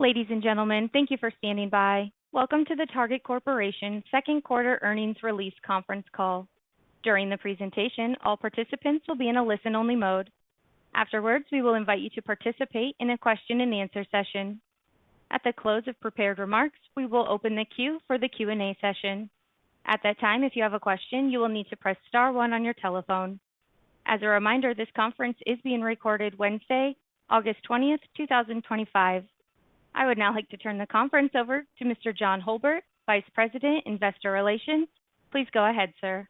Ladies and gentlemen, thank you for standing by. Welcome to the Target Corporation second quarter earnings release conference call. During the presentation, all participants will be in a listen-only mode. Afterwards, we will invite you to participate in a question-and-answer session. At the close of prepared remarks, we will open the queue for the Q&A session. At that time, if you have a question, you will need to press star one on your telephone. As a reminder, this conference is being recorded Wednesday, August 20th, 2025. I would now like to turn the conference over to Mr. John Holbert, Vice President, Investor Relations. Please go ahead, sir.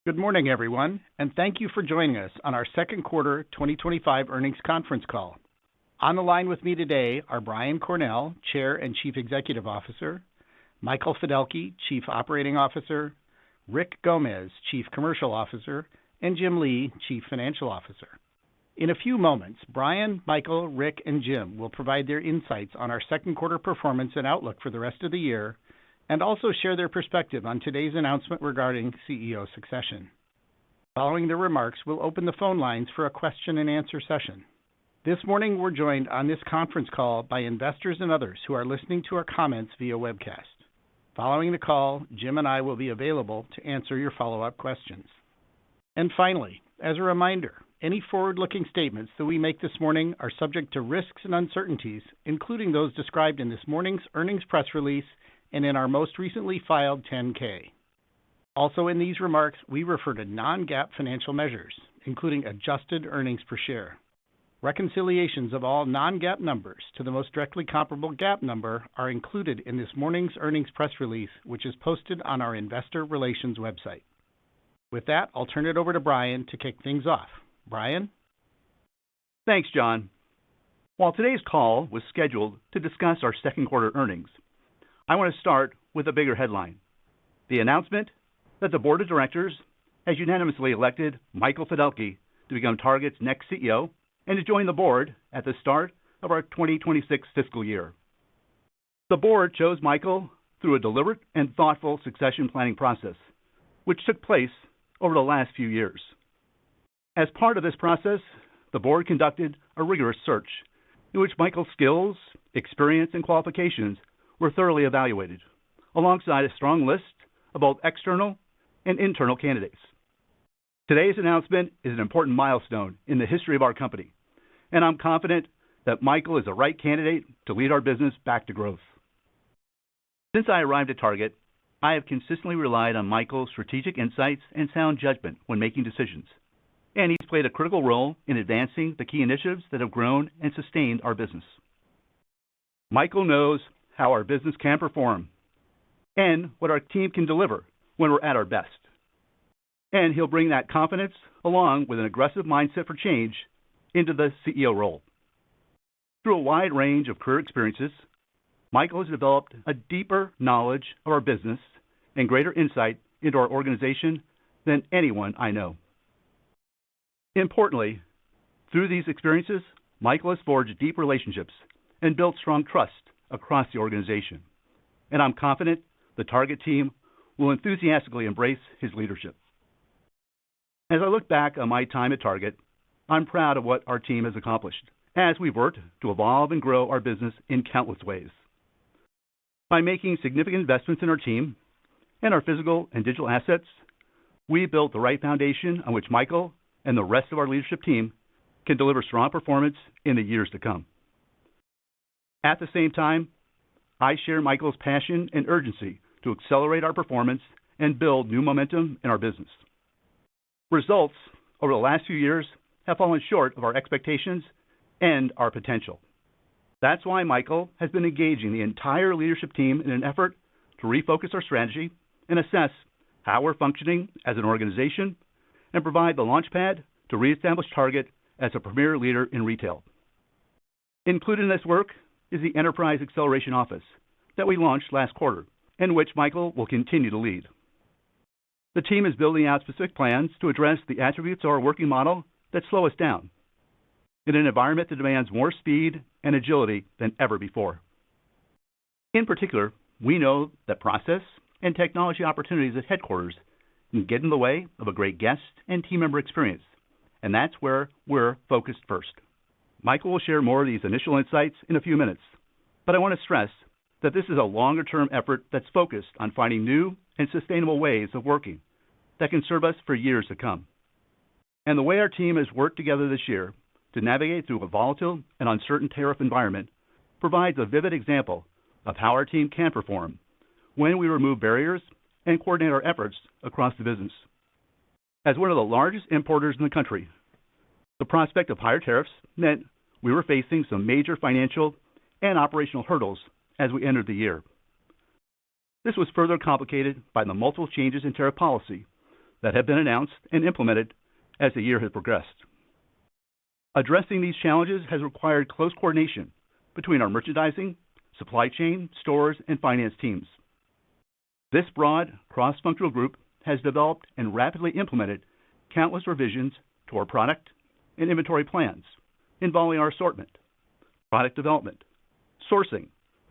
Good morning, everyone, and thank you for joining us on our second quarter 2025 earnings conference call. On the line with me today are Brian Cornell, Chair and Chief Executive Officer, Michael Fiddelke, Chief Operating Officer, Rick Gomez, Chief Commercial Officer, and Jim Lee, Chief Financial Officer. In a few moments, Brian, Michael, Rick, and Jim will provide their insights on our second quarter performance and outlook for the rest of the year, and also share their perspective on today's announcement regarding CEO succession. Following their remarks, we'll open the phone lines for a question-and-answer session. This morning, we're joined on this conference call by investors and others who are listening to our comments via webcast. Following the call, Jim and I will be available to answer your follow-up questions. And finally, as a reminder, any forward-looking statements that we make this morning are subject to risks and uncertainties, including those described in this morning's earnings press release and in our most recently filed 10-K. Also in these remarks, we refer to non-GAAP financial measures, including adjusted earnings per share. Reconciliations of all non-GAAP numbers to the most directly comparable GAAP number are included in this morning's earnings press release, which is posted on our Investor Relations website. With that, I'll turn it over to Brian to kick things off. Brian? Thanks, John. While today's call was scheduled to discuss our second quarter earnings, I want to start with a bigger headline: the announcement that the Board of Directors has unanimously elected Michael Fiddelke to become Target's next CEO and to join the board at the start of our 2026 fiscal year. The board chose Michael through a deliberate and thoughtful succession planning process, which took place over the last few years. As part of this process, the board conducted a rigorous search in which Michael's skills, experience, and qualifications were thoroughly evaluated, alongside a strong list of both external and internal candidates. Today's announcement is an important milestone in the history of our company, and I'm confident that Michael is the right candidate to lead our business back to growth. Since I arrived at Target, I have consistently relied on Michael's strategic insights and sound judgment when making decisions, and he's played a critical role in advancing the key initiatives that have grown and sustained our business. Michael knows how our business can perform and what our team can deliver when we're at our best. And he'll bring that confidence along with an aggressive mindset for change into the CEO role. Through a wide range of career experiences, Michael has developed a deeper knowledge of our business and greater insight into our organization than anyone I know. Importantly, through these experiences, Michael has forged deep relationships and built strong trust across the organization, and I'm confident the Target team will enthusiastically embrace his leadership. As I look back on my time at Target, I'm proud of what our team has accomplished as we've worked to evolve and grow our business in countless ways. By making significant investments in our team and our physical and digital assets, we built the right foundation on which Michael and the rest of our leadership team can deliver strong performance in the years to come. At the same time, I share Michael's passion and urgency to accelerate our performance and build new momentum in our business. Results over the last few years have fallen short of our expectations and our potential. That's why Michael has been engaging the entire leadership team in an effort to refocus our strategy and assess how we're functioning as an organization and provide the launchpad to reestablish Target as a premier leader in retail. Included in this work is the Enterprise Acceleration Office that we launched last quarter, and which Michael will continue to lead. The team is building out specific plans to address the attributes of our working model that slow us down in an environment that demands more speed and agility than ever before. In particular, we know that process and technology opportunities at headquarters can get in the way of a great guest and team member experience, and that's where we're focused first. Michael will share more of these initial insights in a few minutes, But I want to stress that this is a longer-term effort that's focused on finding new and sustainable ways of working that can serve us for years to come. And the way our team has worked together this year to navigate through a volatile and uncertain tariff environment provides a vivid example of how our team can perform when we remove barriers and coordinate our efforts across the business. As one of the largest importers in the country, the prospect of higher tariffs meant we were facing some major financial and operational hurdles as we entered the year. This was further complicated by the multiple changes in tariff policy that have been announced and implemented as the year has progressed. Addressing these challenges has required close coordination between our merchandising, supply chain, stores, and finance teams. This broad, cross-functional group has developed and rapidly implemented countless revisions to our product and inventory plans involving our assortment, product development, sourcing,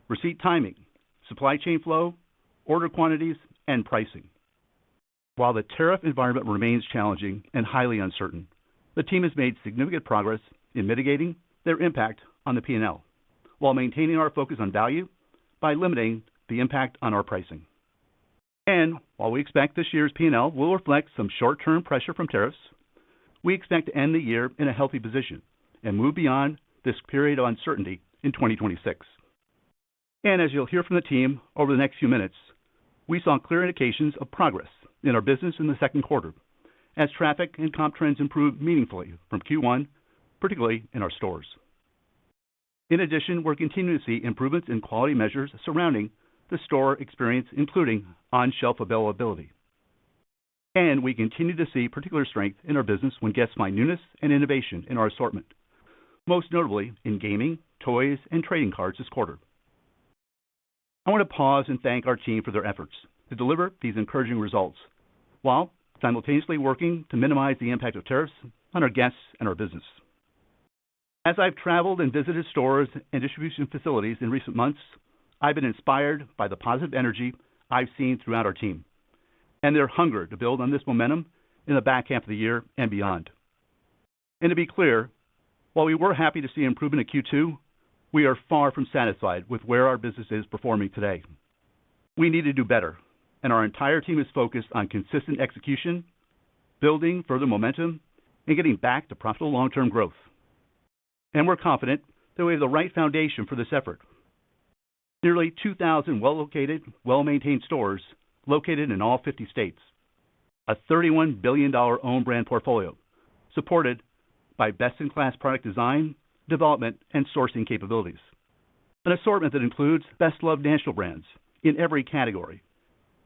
receipt timing, supply chain flow, order quantities, and pricing. While the tariff environment remains challenging and highly uncertain, the team has made significant progress in mitigating their impact on the P&L, while maintaining our focus on value by limiting the impact on our pricing. And while we expect this year's P&L will reflect some short-term pressure from tariffs, we expect to end the year in a healthy position and move beyond this period of uncertainty in 2026. And as you'll hear from the team over the next few minutes, we saw clear indications of progress in our business in the second quarter as traffic and comp trends improved meaningfully from Q1, particularly in our stores. In addition, we're continuing to see improvements in quality measures surrounding the store experience, including on-shelf availability. And we continue to see particular strength in our business when guests find newness and innovation in our assortment, most notably in gaming, toys, and trading cards this quarter. I want to pause and thank our team for their efforts to deliver these encouraging results, while simultaneously working to minimize the impact of tariffs on our guests and our business. As I've traveled and visited stores and distribution facilities in recent months, I've been inspired by the positive energy I've seen throughout our team, and their hunger to build on this momentum in the back half of the year and beyond. And to be clear, while we were happy to see improvement in Q2, we are far from satisfied with where our business is performing today. We need to do better, and our entire team is focused on consistent execution, building further momentum, and getting back to profitable long-term growth. And we're confident that we have the right foundation for this effort. Nearly 2,000 well-located, well-maintained stores located in all 50 states, a $31 billion own brand portfolio supported by best-in-class product design, development, and sourcing capabilities, an assortment that includes best-loved national brands in every category,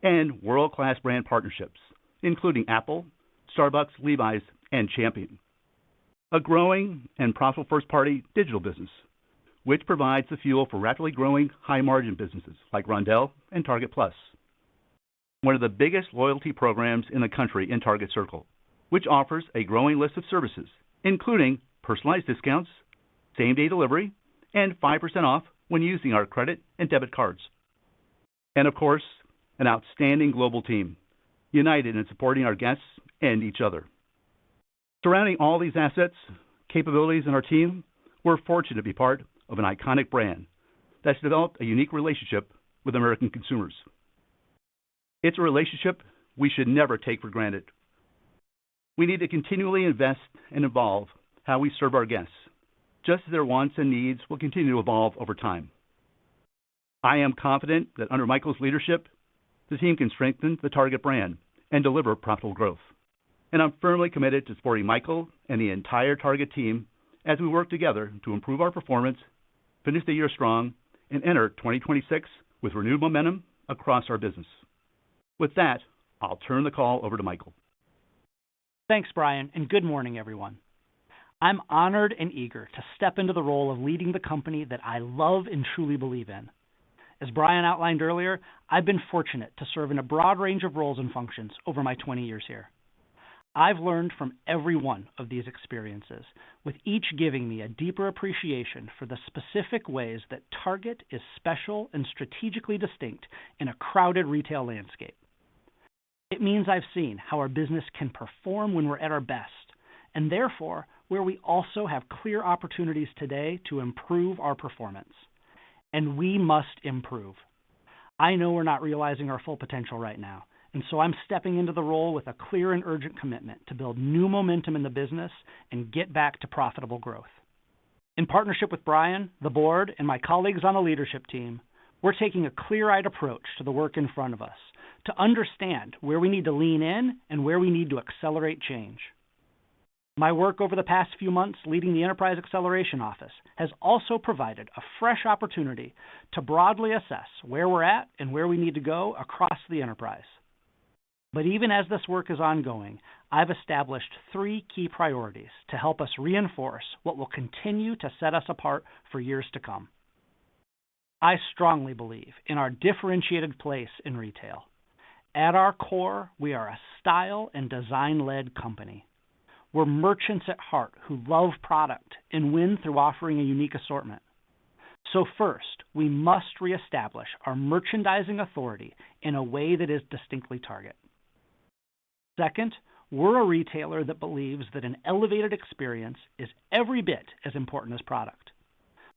and world-class brand partnerships, including Apple, Starbucks, Levi's, and Champion. A growing and profitable first-party digital business, which provides the fuel for rapidly growing high-margin businesses like Roundel and Target Plus. One of the biggest loyalty programs in the country in Target Circle, which offers a growing list of services, including personalized discounts, same-day delivery, and 5% off when using our credit and debit cards. And of course, an outstanding global team, united in supporting our guests and each other. Surrounding all these assets, capabilities, and our team, we're fortunate to be part of an iconic brand that's developed a unique relationship with American consumers. It's a relationship we should never take for granted. We need to continually invest and evolve how we serve our guests, just as their wants and needs will continue to evolve over time. I am confident that under Michael's leadership, the team can strengthen the Target brand and deliver profitable growth. And I'm firmly committed to supporting Michael and the entire Target team as we work together to improve our performance, finish the year strong, and enter 2026 with renewed momentum across our business. With that, I'll turn the call over to Michael. Thanks, Brian, and good morning, everyone. I'm honored and eager to step into the role of leading the company that I love and truly believe in. As Brian outlined earlier, I've been fortunate to serve in a broad range of roles and functions over my 20 years here. I've learned from every one of these experiences, with each giving me a deeper appreciation for the specific ways that Target is special and strategically distinct in a crowded retail landscape. It means I've seen how our business can perform when we're at our best, and therefore where we also have clear opportunities today to improve our performance. and we must improve. I know we're not realizing our full potential right now, and so I'm stepping into the role with a clear and urgent commitment to build new momentum in the business and get back to profitable growth. In partnership with Brian, the board, and my colleagues on the leadership team, we're taking a clear-eyed approach to the work in front of us to understand where we need to lean in and where we need to accelerate change. My work over the past few months leading the Enterprise Acceleration Office has also provided a fresh opportunity to broadly assess where we're at and where we need to go across the enterprise. But even as this work is ongoing, I've established 3 key priorities to help us reinforce what will continue to set us apart for years to come. I strongly believe in our differentiated place in retail. At our core, we are a style and design-led company. We're merchants at heart who love product and win through offering a unique assortment. So first, we must reestablish our merchandising authority in a way that is distinctly Target. Second, we're a retailer that believes that an elevated experience is every bit as important as product.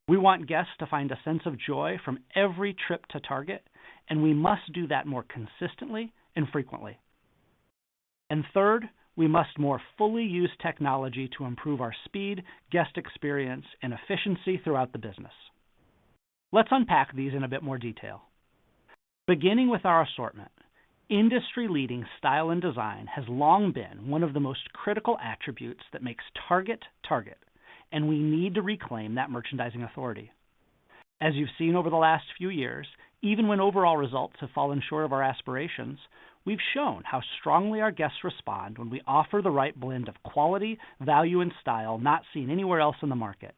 We want guests to find a sense of joy from every trip to Target, and we must do that more consistently and frequently. And third, we must more fully use technology to improve our speed, guest experience, and efficiency throughout the business. Let's unpack these in a bit more detail. Beginning with our assortment, industry-leading style and design has long been one of the most critical attributes that makes Target Target, and we need to reclaim that merchandising authority. As you've seen over the last few years, even when overall results have fallen short of our aspirations, we've shown how strongly our guests respond when we offer the right blend of quality, value, and style not seen anywhere else in the market.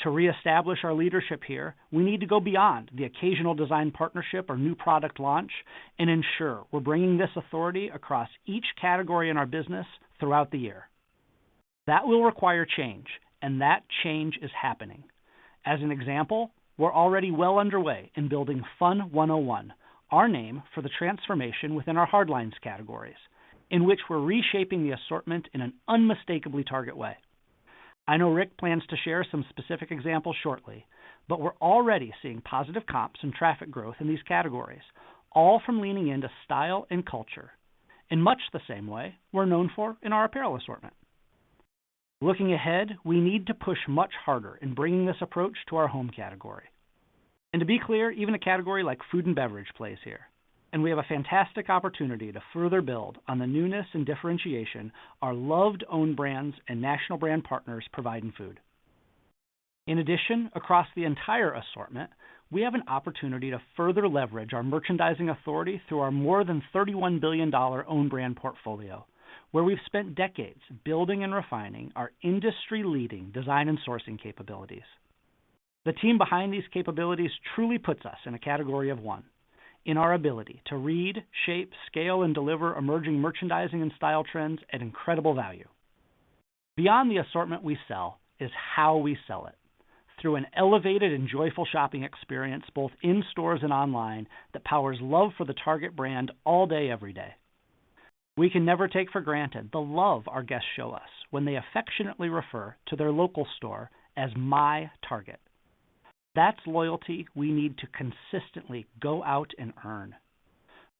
To reestablish our leadership here, we need to go beyond the occasional design partnership or new product launch and ensure we're bringing this authority across each category in our business throughout the year. That will require change, and that change is happening. As an example, we're already well underway in building Fun 101, our name for the transformation within our hardlines categories, in which we're reshaping the assortment in an unmistakably Target way. I know Rick plans to share some specific examples shortly, but we're already seeing positive comps and traffic growth in these categories, all from leaning into style and culture, in much the same way we're known for in our apparel assortment. Looking ahead, we need to push much harder in bringing this approach to our home category. And to be clear, even a category like food and beverage plays here. And we have a fantastic opportunity to further build on the newness and differentiation our loved own brands and national brand partners provide in food. In addition, across the entire assortment, we have an opportunity to further leverage our merchandising authority through our more than $31 billion own brand portfolio, where we've spent decades building and refining our industry-leading design and sourcing capabilities. The team behind these capabilities truly puts us in a category of one, in our ability to read, shape, scale, and deliver emerging merchandising and style trends at incredible value. Beyond the assortment we sell is how we sell it, through an elevated and joyful shopping experience both in stores and online that powers love for the Target brand all day, every day. We can never take for granted the love our guests show us when they affectionately refer to their local store as My Target. That's loyalty we need to consistently go out and earn.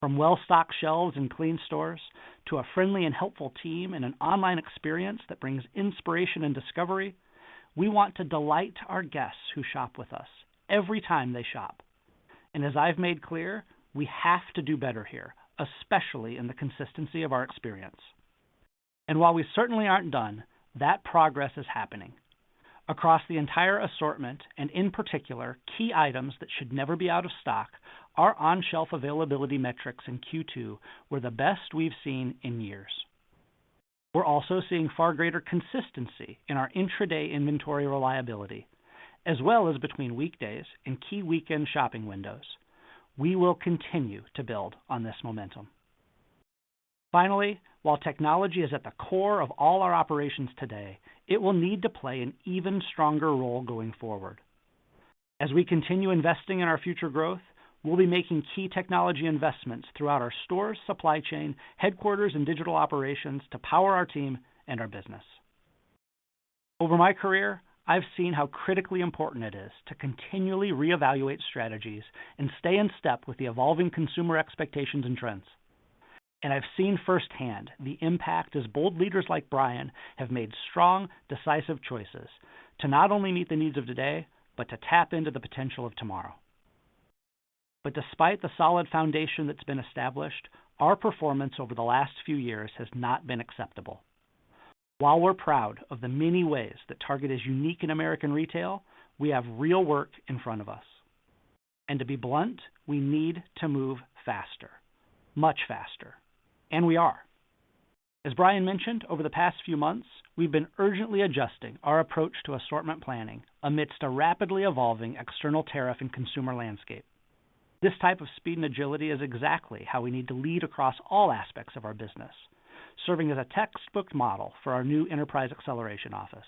From well-stocked shelves and clean stores, to a friendly and helpful team and an online experience that brings inspiration and discovery, we want to delight our guests who shop with us every time they shop. And as I've made clear, we have to do better here, especially in the consistency of our experience. And while we certainly aren't done, that progress is happening. Across the entire assortment, and in particular, key items that should never be out of stock, our on-shelf availability metrics in Q2 were the best we've seen in years. We're also seeing far greater consistency in our intraday inventory reliability, as well as between weekdays and key weekend shopping windows. We will continue to build on this momentum. Finally, while technology is at the core of all our operations today, it will need to play an even stronger role going forward. As we continue investing in our future growth, we'll be making key technology investments throughout our stores, supply chain, headquarters, and digital operations to power our team and our business. Over my career, I've seen how critically important it is to continually reevaluate strategies and stay in step with the evolving consumer expectations and trends. And I've seen firsthand the impact as bold leaders like Brian have made strong, decisive choices to not only meet the needs of today, but to tap into the potential of tomorrow. But despite the solid foundation that's been established, our performance over the last few years has not been acceptable. While we're proud of the many ways that Target is unique in American retail, we have real work in front of us. And to be blunt, we need to move faster, much faster. And we are. As Brian mentioned, over the past few months, we've been urgently adjusting our approach to assortment planning amidst a rapidly evolving external tariff and consumer landscape. This type of speed and agility is exactly how we need to lead across all aspects of our business, serving as a textbook model for our new Enterprise Acceleration Office.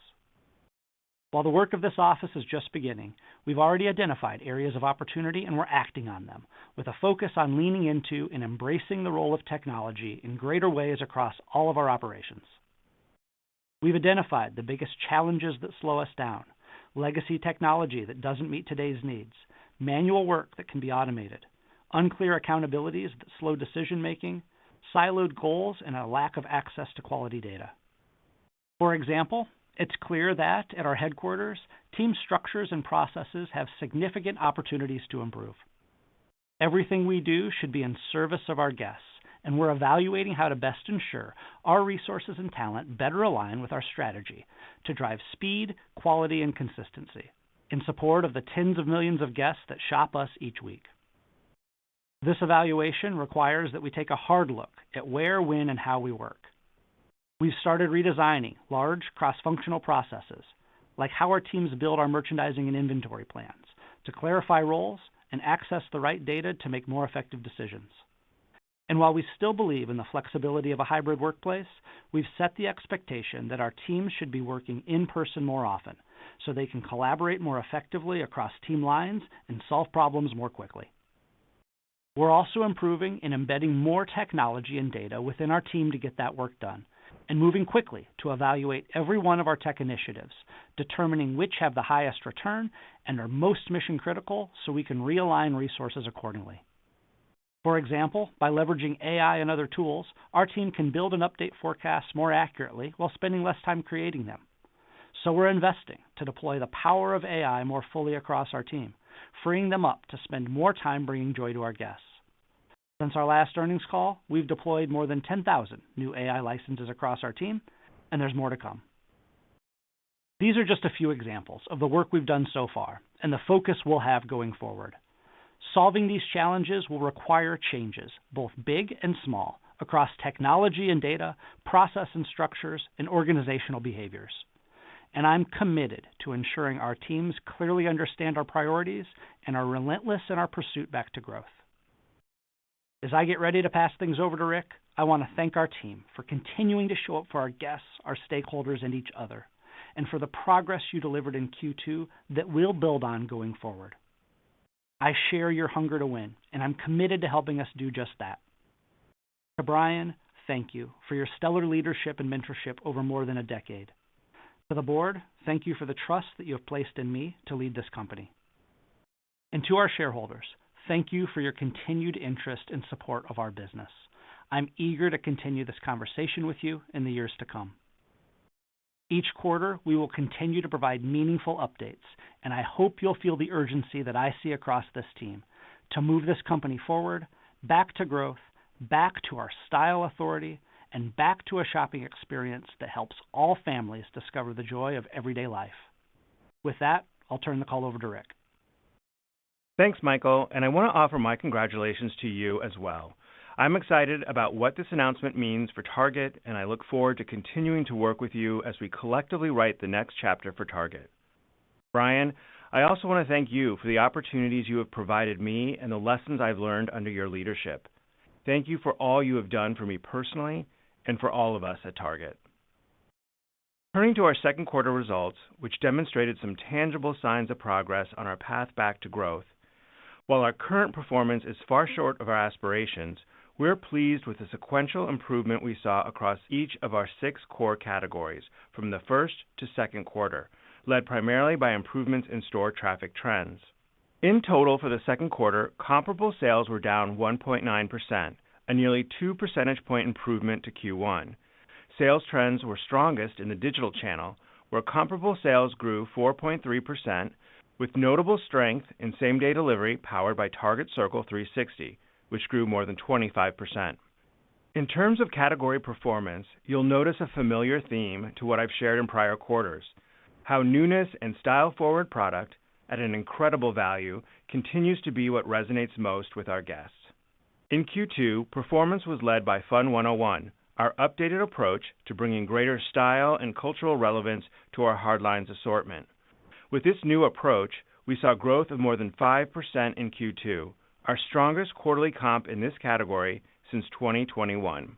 While the work of this office is just beginning, we've already identified areas of opportunity and we're acting on them, with a focus on leaning into and embracing the role of technology in greater ways across all of our operations. We've identified the biggest challenges that slow us down: legacy technology that doesn't meet today's needs, manual work that can be automated, unclear accountabilities that slow decision-making, siloed goals, and a lack of access to quality data. For example, it's clear that, at our headquarters, team structures and processes have significant opportunities to improve. Everything we do should be in service of our guests, and we're evaluating how to best ensure our resources and talent better align with our strategy to drive speed, quality, and consistency in support of the tens of millions of guests that shop us each week. This evaluation requires that we take a hard look at where, when, and how we work. We've started redesigning large cross-functional processes, like how our teams build our merchandising and inventory plans, to clarify roles and access the right data to make more effective decisions. And while we still believe in the flexibility of a hybrid workplace, we've set the expectation that our teams should be working in person more often, so they can collaborate more effectively across team lines and solve problems more quickly. We're also improving and embedding more technology and data within our team to get that work done, and moving quickly to evaluate every one of our tech initiatives, determining which have the highest return and are most mission critical so we can realign resources accordingly. For example, by leveraging AI and other tools, our team can build and update forecasts more accurately while spending less time creating them. So we're investing to deploy the power of AI more fully across our team, freeing them up to spend more time bringing joy to our guests. Since our last earnings call, we've deployed more than 10,000 new AI licenses across our team, and there's more to come. These are just a few examples of the work we've done so far and the focus we'll have going forward. Solving these challenges will require changes, both big and small, across technology and data, process and structures, and organizational behaviors. And I'm committed to ensuring our teams clearly understand our priorities and are relentless in our pursuit back to growth. As I get ready to pass things over to Rick, I want to thank our team for continuing to show up for our guests, our stakeholders, and each other, and for the progress you delivered in Q2 that we'll build on going forward. I share your hunger to win, and I'm committed to helping us do just that. To Brian, thank you for your stellar leadership and mentorship over more than a decade. To the board, thank you for the trust that you have placed in me to lead this company. And to our shareholders, thank you for your continued interest and support of our business. I'm eager to continue this conversation with you in the years to come. Each quarter, we will continue to provide meaningful updates, and I hope you'll feel the urgency that I see across this team to move this company forward, back to growth, back to our style authority, and back to a shopping experience that helps all families discover the joy of everyday life. With that, I'll turn the call over to Rick. Thanks, Michael, and I want to offer my congratulations to you as well. I'm excited about what this announcement means for Target, and I look forward to continuing to work with you as we collectively write the next chapter for Target. Brian, I also want to thank you for the opportunities you have provided me and the lessons I've learned under your leadership. Thank you for all you have done for me personally and for all of us at Target. Turning to our second quarter results, which demonstrated some tangible signs of progress on our path back to growth, while our current performance is far short of our aspirations, we're pleased with the sequential improvement we saw across each of our 6 core categories from the first to second quarter, led primarily by improvements in store traffic trends. In total for the second quarter, comparable sales were down 1.9%, a nearly 2 percentage point improvement to Q1. Sales trends were strongest in the digital channel, where comparable sales grew 4.3%, with notable strength in same-day delivery powered by Target Circle 360, which grew more than 25%. In terms of category performance, you'll notice a familiar theme to what I've shared in prior quarters, how newness and style-forward product at an incredible value continues to be what resonates most with our guests. In Q2, performance was led by Fun 101, our updated approach to bringing greater style and cultural relevance to our hardlines assortment. With this new approach, we saw growth of more than 5% in Q2, our strongest quarterly comp in this category since 2021.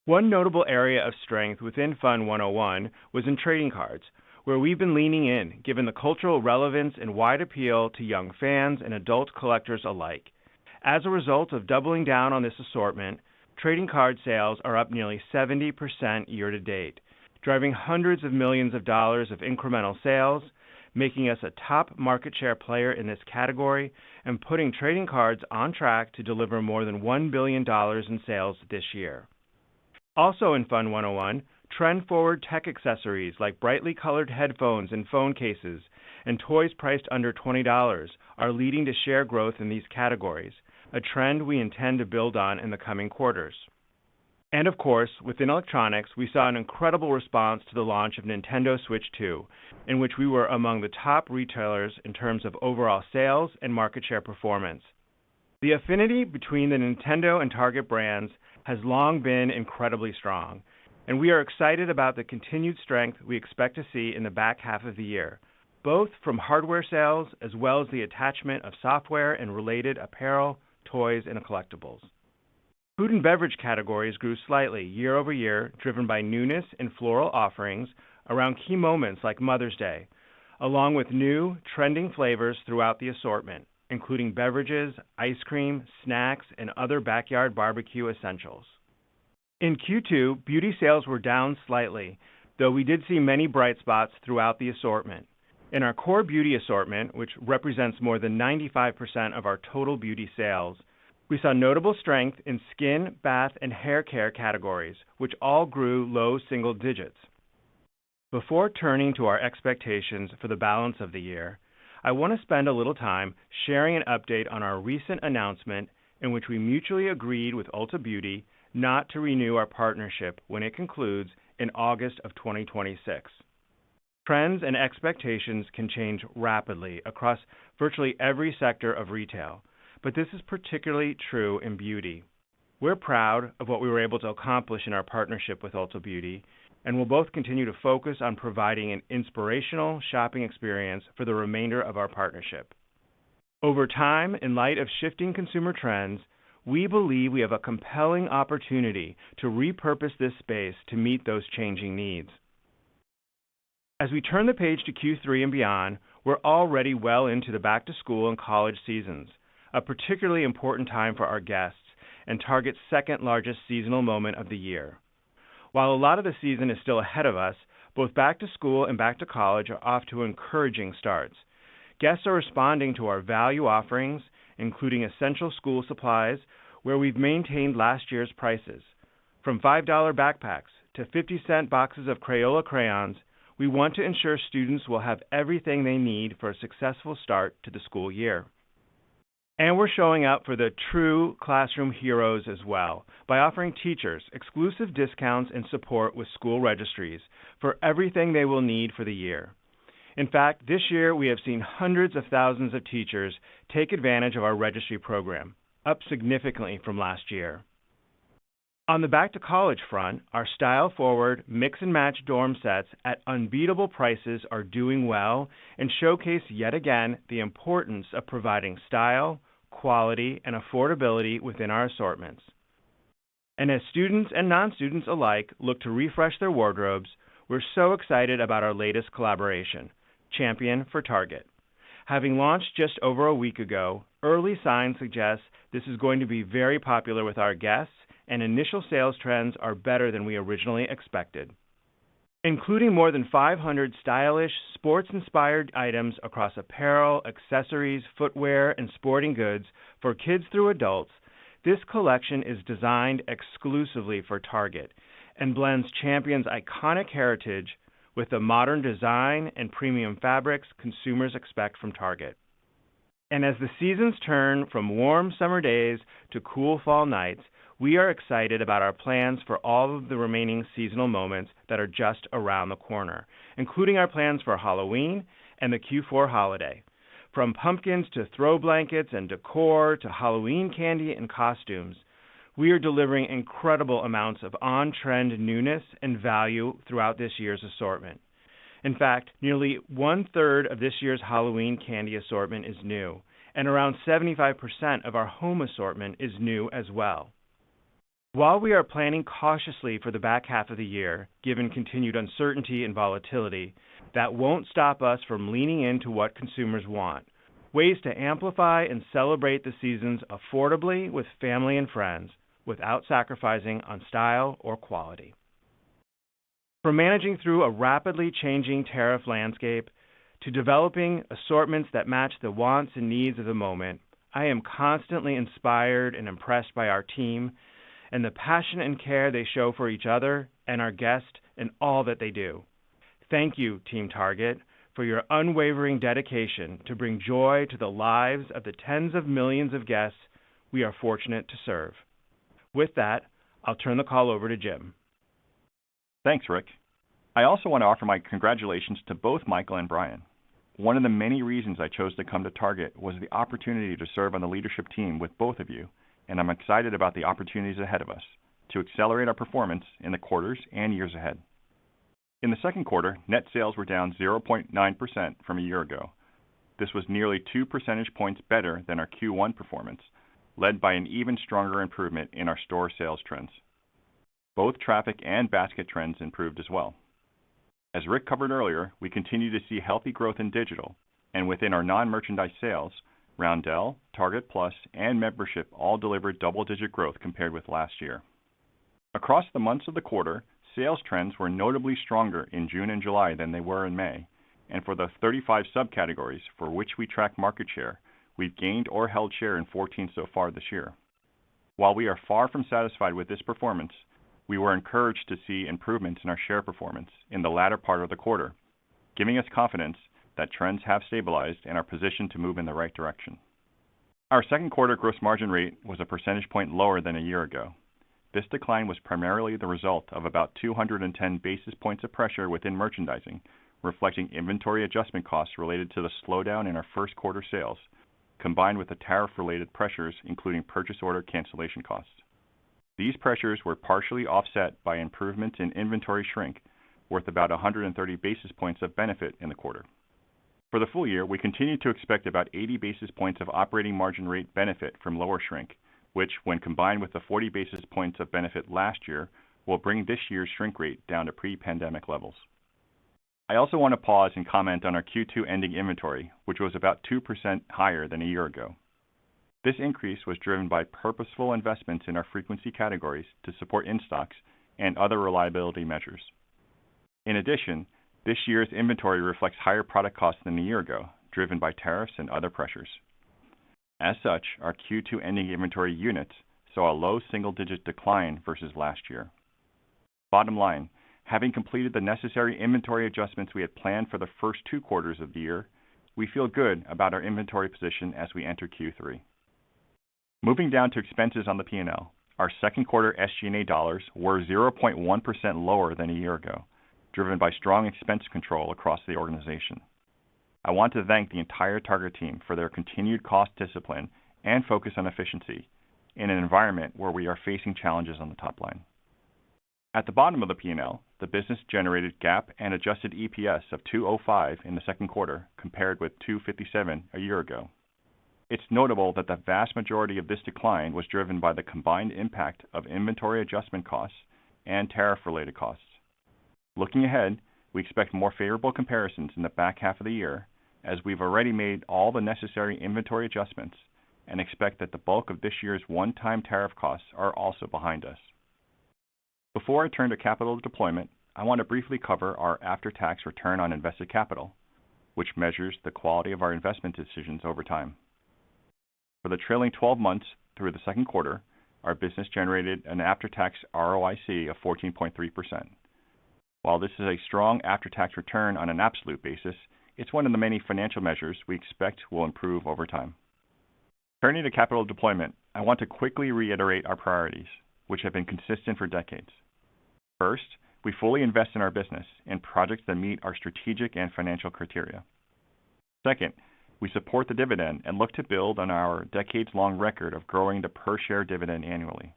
One notable area of strength within Fun 101 was in trading cards, where we've been leaning in, given the cultural relevance and wide appeal to young fans and adult collectors alike. As a result of doubling down on this assortment, trading card sales are up nearly 70% year to date, driving hundreds of millions of dollars of incremental sales, making us a top market share player in this category and putting trading cards on track to deliver more than $1 billion in sales this year. Also in Fun 101, trend-forward tech accessories like brightly colored headphones and phone cases and toys priced under $20 are leading to share growth in these categories, a trend we intend to build on in the coming quarters. And of course, within electronics, we saw an incredible response to the launch of Nintendo Switch 2, in which we were among the top retailers in terms of overall sales and market share performance. The affinity between the Nintendo and Target brands has long been incredibly strong, and we are excited about the continued strength we expect to see in the back half of the year, both from hardware sales as well as the attachment of software and related apparel, toys, and collectibles. Food and beverage categories grew slightly year over year, driven by newness and floral offerings around key moments like Mother's Day, along with new, trending flavors throughout the assortment, including beverages, ice cream, snacks, and other backyard barbecue essentials. In Q2, beauty sales were down slightly, though we did see many bright spots throughout the assortment. In our core beauty assortment, which represents more than 95% of our total beauty sales, we saw notable strength in skin, bath, and hair care categories, which all grew low single digits. Before turning to our expectations for the balance of the year, I want to spend a little time sharing an update on our recent announcement in which we mutually agreed with Ulta Beauty not to renew our partnership when it concludes in August of 2026. Trends and expectations can change rapidly across virtually every sector of retail, but this is particularly true in beauty. We're proud of what we were able to accomplish in our partnership with Ulta Beauty, and will both continue to focus on providing an inspirational shopping experience for the remainder of our partnership. Over time, in light of shifting consumer trends, we believe we have a compelling opportunity to repurpose this space to meet those changing needs. As we turn the page to Q3 and beyond, we're already well into the back-to-school and college seasons, a particularly important time for our guests and Target's second-largest seasonal moment of the year. While a lot of the season is still ahead of us, both back-to-school and back-to-college are off to encouraging starts. Guests are responding to our value offerings, including essential school supplies, where we've maintained last year's prices. From $5 backpacks to 50-cent boxes of Crayola crayons, we want to ensure students will have everything they need for a successful start to the school year. And we're showing up for the true classroom heroes as well by offering teachers exclusive discounts and support with school registries for everything they will need for the year. In fact, this year we have seen hundreds of thousands of teachers take advantage of our registry program, up significantly from last year. On the back-to-college front, our style-forward mix-and-match dorm sets at unbeatable prices are doing well and showcase yet again the importance of providing style, quality, and affordability within our assortments. And as students and non-students alike look to refresh their wardrobes, we're so excited about our latest collaboration, Champion for Target. Having launched just over a week ago, early signs suggest this is going to be very popular with our guests, and initial sales trends are better than we originally expected. including more than 500 stylish, sports-inspired items across apparel, accessories, footwear, and sporting goods for kids through adults. This collection is designed exclusively for Target and blends Champion's iconic heritage with the modern design and premium fabrics consumers expect from Target. And as the seasons turn from warm summer days to cool fall nights, we are excited about our plans for all of the remaining seasonal moments that are just around the corner, including our plans for Halloween and the Q4 holiday. From pumpkins to throw blankets and decor to Halloween candy and costumes, we are delivering incredible amounts of on-trend newness and value throughout this year's assortment. In fact, nearly one-third of this year's Halloween candy assortment is new, and around 75% of our home assortment is new as well. While we are planning cautiously for the back half of the year, given continued uncertainty and volatility, that won't stop us from leaning into what consumers want, ways to amplify and celebrate the seasons affordably with family and friends, without sacrificing on style or quality. From managing through a rapidly changing tariff landscape to developing assortments that match the wants and needs of the moment, I am constantly inspired and impressed by our team and the passion and care they show for each other and our guests in all that they do. Thank you, Team Target, for your unwavering dedication to bring joy to the lives of the tens of millions of guests we are fortunate to serve. With that, I'll turn the call over to Jim. Thanks, Rick. I also want to offer my congratulations to both Michael and Brian. One of the many reasons I chose to come to Target was the opportunity to serve on the leadership team with both of you, and I'm excited about the opportunities ahead of us to accelerate our performance in the quarters and years ahead. In the second quarter, net sales were down 0.9% from a year ago. This was nearly 2 percentage points better than our Q1 performance, led by an even stronger improvement in our store sales trends. Both traffic and basket trends improved as well. As Rick covered earlier, we continue to see healthy growth in digital, and within our non-merchandise sales, Roundel, Target Plus, and membership all delivered double-digit growth compared with last year. Across the months of the quarter, sales trends were notably stronger in June and July than they were in May, and for the 35 subcategories for which we track market share, we've gained or held share in 14 so far this year. While we are far from satisfied with this performance, we were encouraged to see improvements in our share performance in the latter part of the quarter, giving us confidence that trends have stabilized and are positioned to move in the right direction. Our second quarter gross margin rate was a percentage point lower than a year ago. This decline was primarily the result of about 210 basis points of pressure within merchandising, reflecting inventory adjustment costs related to the slowdown in our first quarter sales, combined with the tariff-related pressures, including purchase order cancellation costs. These pressures were partially offset by improvements in inventory shrink, worth about 130 basis points of benefit in the quarter. For the full year, we continue to expect about 80 basis points of operating margin rate benefit from lower shrink, which, when combined with the 40 basis points of benefit last year, will bring this year's shrink rate down to pre-pandemic levels. I also want to pause and comment on our Q2 ending inventory, which was about 2% higher than a year ago. This increase was driven by purposeful investments in our frequency categories to support in-stocks and other reliability measures. In addition, this year's inventory reflects higher product costs than a year ago, driven by tariffs and other pressures. As such, our Q2 ending inventory units saw a low single-digit decline versus last year. Bottom line, having completed the necessary inventory adjustments we had planned for the first 2 quarters of the year, we feel good about our inventory position as we enter Q3. Moving down to expenses on the P&L, our second quarter SG&A dollars were 0.1% lower than a year ago, driven by strong expense control across the organization. I want to thank the entire Target team for their continued cost discipline and focus on efficiency in an environment where we are facing challenges on the top line. At the bottom of the P&L, the business generated GAAP and adjusted EPS of $2.05 in the second quarter, compared with $2.57 a year ago. It's notable that the vast majority of this decline was driven by the combined impact of inventory adjustment costs and tariff-related costs. Looking ahead, we expect more favorable comparisons in the back half of the year, as we've already made all the necessary inventory adjustments and expect that the bulk of this year's one-time tariff costs are also behind us. Before I turn to capital deployment, I want to briefly cover our after-tax return on invested capital, which measures the quality of our investment decisions over time. For the trailing 12 months through the second quarter, our business generated an after-tax ROIC of 14.3%. While this is a strong after-tax return on an absolute basis, it's one of the many financial measures we expect will improve over time. Turning to capital deployment, I want to quickly reiterate our priorities, which have been consistent for decades. First, we fully invest in our business in projects that meet our strategic and financial criteria. Second, we support the dividend and look to build on our decades-long record of growing the per-share dividend annually.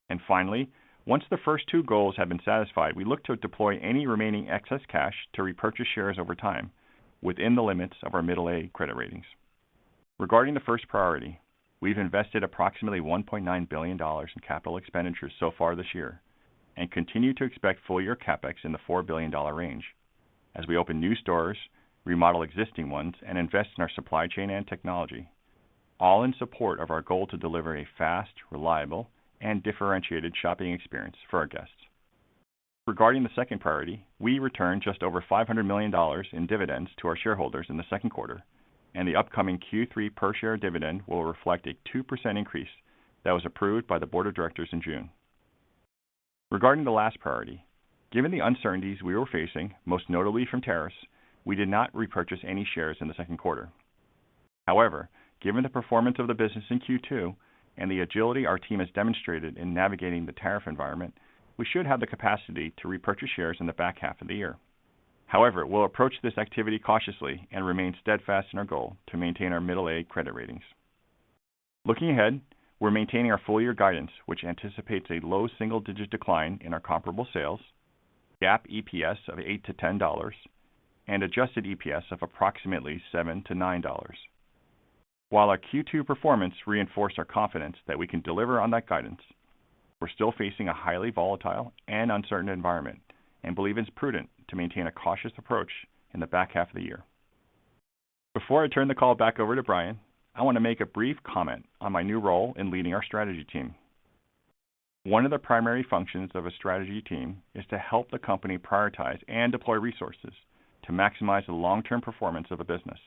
And finally, once the first two goals have been satisfied, we look to deploy any remaining excess cash to repurchase shares over time within the limits of our middle-A credit ratings. Regarding the first priority, we've invested approximately $1.9 billion in capital expenditures so far this year and continue to expect full-year CapEx in the $4 billion range as we open new stores, remodel existing ones, and invest in our supply chain and technology, all in support of our goal to deliver a fast, reliable, and differentiated shopping experience for our guests. Regarding the second priority, we returned just over $500 million in dividends to our shareholders in the second quarter, and the upcoming Q3 per-share dividend will reflect a 2% increase that was approved by the Board of Directors in June. Regarding the last priority, given the uncertainties we were facing, most notably from tariffs, we did not repurchase any shares in the second quarter. However, given the performance of the business in Q2 and the agility our team has demonstrated in navigating the tariff environment, we should have the capacity to repurchase shares in the back half of the year. However, we'll approach this activity cautiously and remain steadfast in our goal to maintain our middle-A credit ratings. Looking ahead, we're maintaining our full-year guidance, which anticipates a low single-digit decline in our comparable sales, GAAP EPS of $8 to $10, and adjusted EPS of approximately $7 to $9. While our Q2 performance reinforced our confidence that we can deliver on that guidance, we're still facing a highly volatile and uncertain environment and believe it's prudent to maintain a cautious approach in the back half of the year. Before I turn the call back over to Brian, I want to make a brief comment on my new role in leading our strategy team. One of the primary functions of a strategy team is to help the company prioritize and deploy resources to maximize the long-term performance of a business.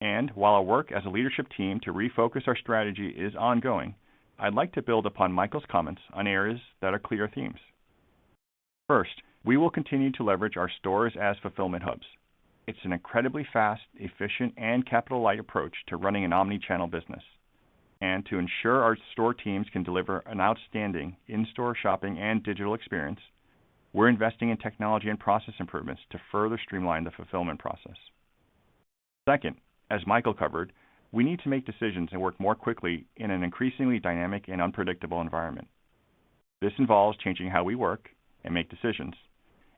And while our work as a leadership team to refocus our strategy is ongoing, I'd like to build upon Michael's comments on areas that are clear themes. First, we will continue to leverage our stores as fulfillment hubs. It's an incredibly fast, efficient, and capital-light approach to running an omni-channel business. And to ensure our store teams can deliver an outstanding in-store shopping and digital experience, we're investing in technology and process improvements to further streamline the fulfillment process. Second, as Michael covered, we need to make decisions and work more quickly in an increasingly dynamic and unpredictable environment. This involves changing how we work and make decisions,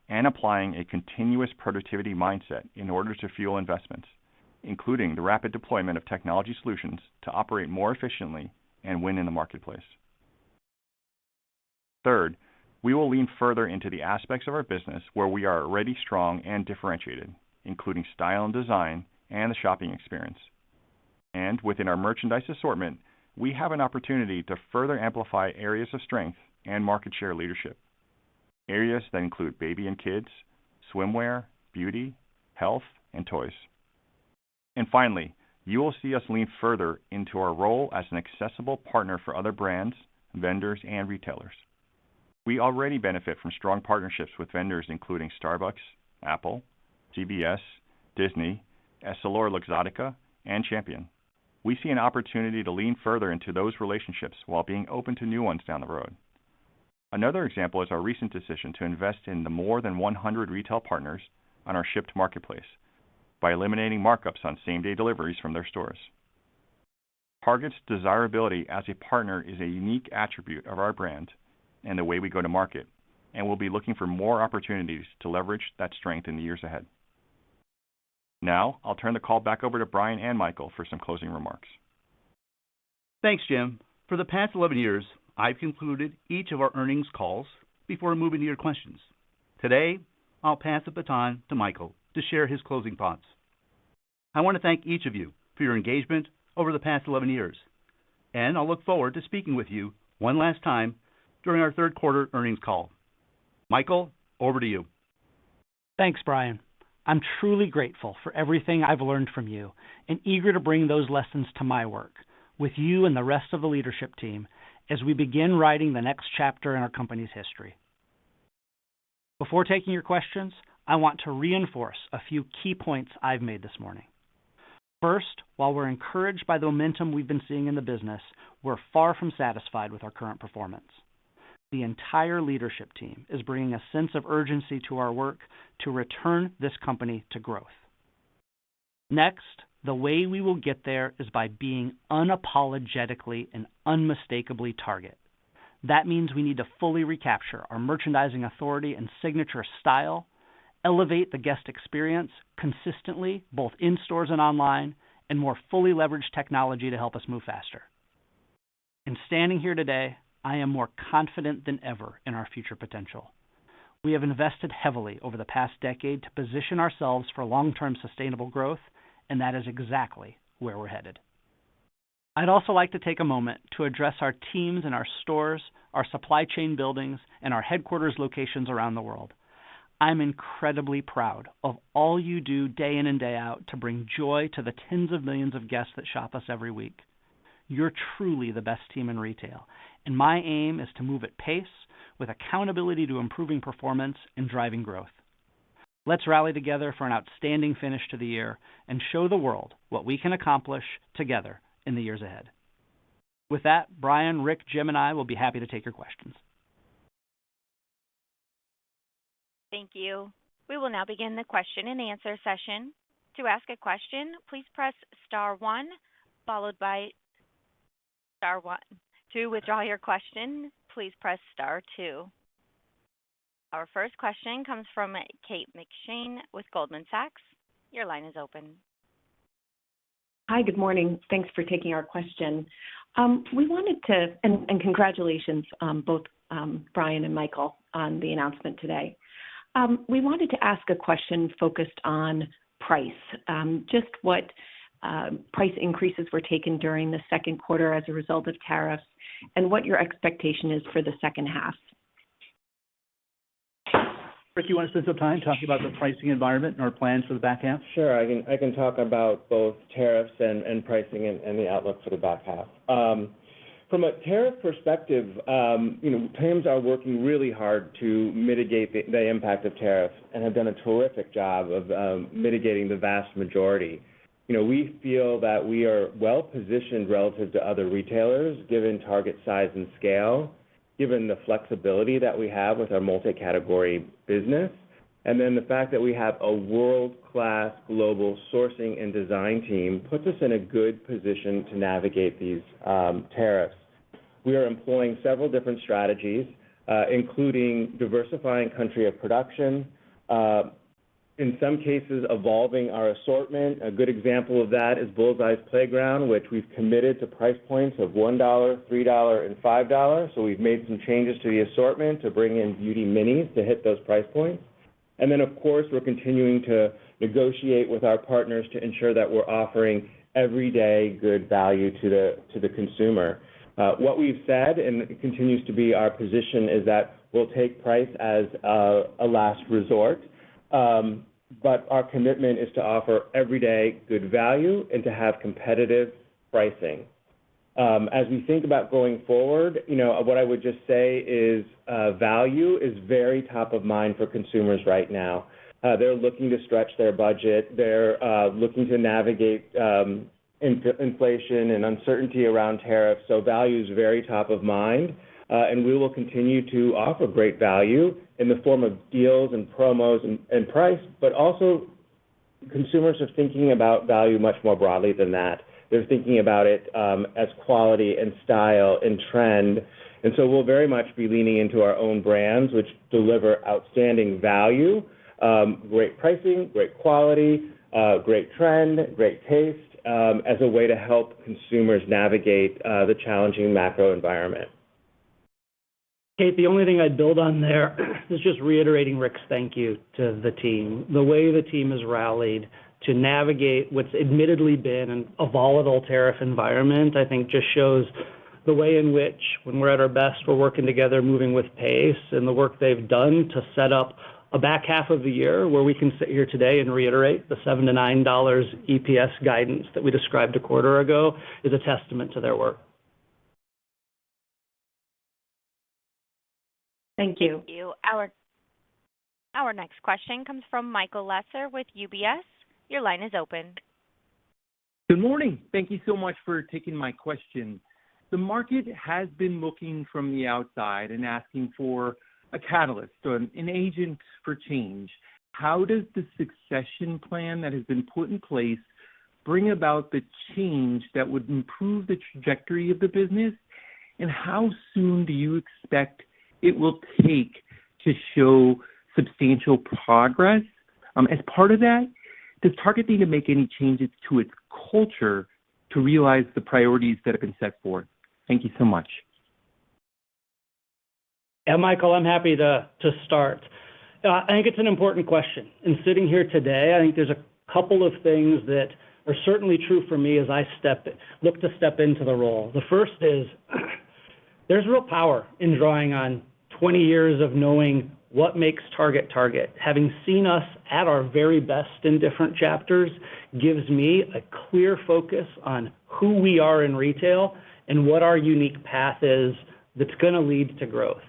and applying a continuous productivity mindset in order to fuel investments, including the rapid deployment of technology solutions to operate more efficiently and win in the marketplace. Third, we will lean further into the aspects of our business where we are already strong and differentiated, including style and design and the shopping experience. And within our merchandise assortment, we have an opportunity to further amplify areas of strength and market share leadership. Areas that include baby and kids, swimwear, beauty, health, and toys. And finally, you will see us lean further into our role as an accessible partner for other brands, vendors, and retailers. We already benefit from strong partnerships with vendors including Starbucks, Apple, CVS, Disney, EssilorLuxottica, and Champion. We see an opportunity to lean further into those relationships while being open to new ones down the road. Another example is our recent decision to invest in the more than 100 retail partners on our Shipt marketplace by eliminating markups on same-day deliveries from their stores. Target's desirability as a partner is a unique attribute of our brand and the way we go to market, and we'll be looking for more opportunities to leverage that strength in the years ahead. Now, I'll turn the call back over to Brian and Michael for some closing remarks. Thanks, Jim. For the past 11 years, I've concluded each of our earnings calls before moving to your questions. Today, I'll pass the baton to Michael to share his closing thoughts. I want to thank each of you for your engagement over the past 11 years, and I'll look forward to speaking with you one last time during our third quarter earnings call. Michael, over to you. Thanks, Brian. I'm truly grateful for everything I've learned from you and eager to bring those lessons to my work with you and the rest of the leadership team as we begin writing the next chapter in our company's history. Before taking your questions, I want to reinforce a few key points I've made this morning. First, while we're encouraged by the momentum we've been seeing in the business, we're far from satisfied with our current performance. The entire leadership team is bringing a sense of urgency to our work to return this company to growth. Next, the way we will get there is by being unapologetically and unmistakably Target. That means we need to fully recapture our merchandising authority and signature style, elevate the guest experience consistently, both in stores and online, and more fully leverage technology to help us move faster. In standing here today, I am more confident than ever in our future potential. We have invested heavily over the past decade to position ourselves for long-term sustainable growth, and that is exactly where we're headed. I'd also like to take a moment to address our teams in our stores, our supply chain buildings, and our headquarters locations around the world. I'm incredibly proud of all you do day in and day out to bring joy to the tens of millions of guests that shop us every week. You're truly the best team in retail, and my aim is to move at pace with accountability to improving performance and driving growth. Let's rally together for an outstanding finish to the year and show the world what we can accomplish together in the years ahead. With that, Brian, Rick, Jim, and I will be happy to take your questions. Thank you. We will now begin the question and answer session. To ask a question, please press star one, followed by star one. To withdraw your question, please press star two. Our first question comes from Kate McShane with Goldman Sachs. Your line is open. Hi, good morning. Thanks for taking our question. We wanted to, and congratulations, both Brian and Michael, on the announcement today. We wanted to ask a question focused on price, just what price increases were taken during the second quarter as a result of tariffs, and what your expectation is for the second half. Rick, you want to spend some time talking about the pricing environment and our plans for the back half? Sure, I can talk about both tariffs and pricing and the outlook for the back half. From a tariff perspective, teams are working really hard to mitigate the impact of tariffs and have done a terrific job of mitigating the vast majority. We feel that we are well positioned relative to other retailers, given Target size and scale, given the flexibility that we have with our multi-category business, and then the fact that we have a world-class global sourcing and design team puts us in a good position to navigate these tariffs. We are employing several different strategies, including diversifying country of production, in some cases evolving our assortment. A good example of that is Bullseye's Playground, which we've committed to price points of $1, $3, and $5. So we've made some changes to the assortment to bring in beauty minis to hit those price points. And then, of course, we're continuing to negotiate with our partners to ensure that we're offering everyday good value to the consumer. What we've said, and it continues to be our position, is that we'll take price as a last resort. But our commitment is to offer everyday good value and to have competitive pricing. As we think about going forward, what I would just say is value is very top of mind for consumers right now. They're looking to stretch their budget. They're looking to navigate inflation and uncertainty around tariffs. So value is very top of mind. And we will continue to offer great value in the form of deals and promos and price, but also consumers are thinking about value much more broadly than that. They're thinking about it as quality and style and trend. And so we'll very much be leaning into our own brands, which deliver outstanding value, great pricing, great quality, great trend, great taste, as a way to help consumers navigate the challenging macro environment. Kate, the only thing I'd build on there is just reiterating Rick's thank you to the team. The way the team has rallied to navigate what's admittedly been a volatile tariff environment, I think just shows the way in which, when we're at our best, we're working together, moving with pace, and the work they've done to set up a back half of the year where we can sit here today and reiterate the $7 to $9 EPS guidance that we described a quarter ago is a testament to their work. Thank you. Thank you. Our next question comes from Michael Lasser with UBS. Your line is open. Good morning. Thank you so much for taking my question. The market has been looking from the outside and asking for a catalyst, an agent for change. How does the succession plan that has been put in place bring about the change that would improve the trajectory of the business? And how soon do you expect it will take to show substantial progress? As part of that, does Target need to make any changes to its culture to realize the priorities that have been set forth? Thank you so much. Yeah, Michael, I'm happy to start. I think it's an important question. And sitting here today, I think there's a couple of things that are certainly true for me as I look to step into the role. The first is there's real power in drawing on 20 years of knowing what makes Target Target. Having seen us at our very best in different chapters gives me a clear focus on who we are in retail and what our unique path is that's going to lead to growth.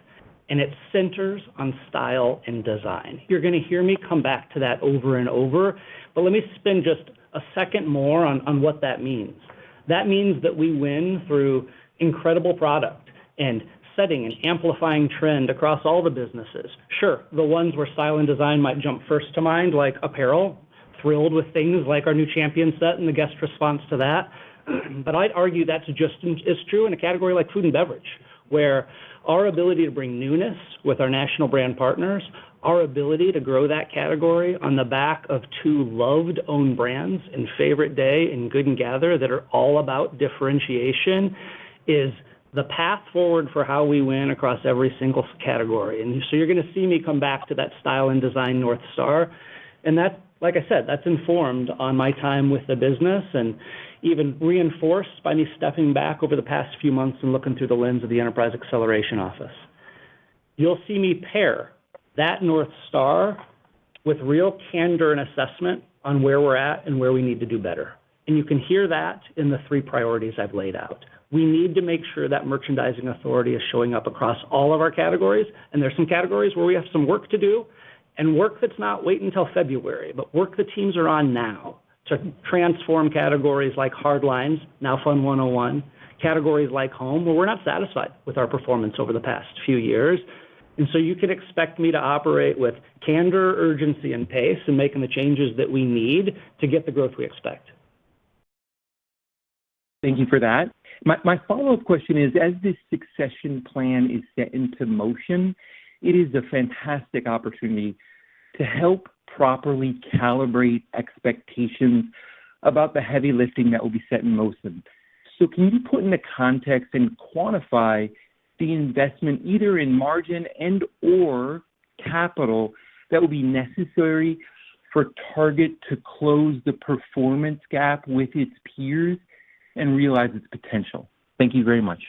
And it centers on style and design. You're going to hear me come back to that over and over, but let me spend just a second more on what that means. That means that we win through incredible product and setting and amplifying trend across all the businesses. Sure, the ones where style and design might jump first to mind, like apparel, thrilled with things like our new champion set and the guest response to that. But I'd argue that's just as true in a category like food and beverage, where our ability to bring newness with our national brand partners, our ability to grow that category on the back of two loved own brands in Favorite Day and Good and Gather that are all about differentiation is the path forward for how we win across every single category. And so you're going to see me come back to that style and design North Star. And that, like I said, that's informed on my time with the business and even reinforced by me stepping back over the past few months and looking through the lens of the Enterprise Acceleration Office. You'll see me pair that North Star with real candor and assessment on where we're at and where we need to do better. And you can hear that in the 3 priorities I've laid out. We need to make sure that merchandising authority is showing up across all of our categories. And there's some categories where we have some work to do, and work that's not wait until February, but work the teams are on now to transform categories like hard lines, now Fun 101, categories like home, where we're not satisfied with our performance over the past few years. And so you can expect me to operate with candor, urgency, and pace in making the changes that we need to get the growth we expect. Thank you for that. My follow-up question is, as this succession plan is set into motion, it is a fantastic opportunity to help properly calibrate expectations about the heavy lifting that will be set in motion. So can you put into context and quantify the investment either in margin and or capital that will be necessary for Target to close the performance gap with its peers and realize its potential? Thank you very much.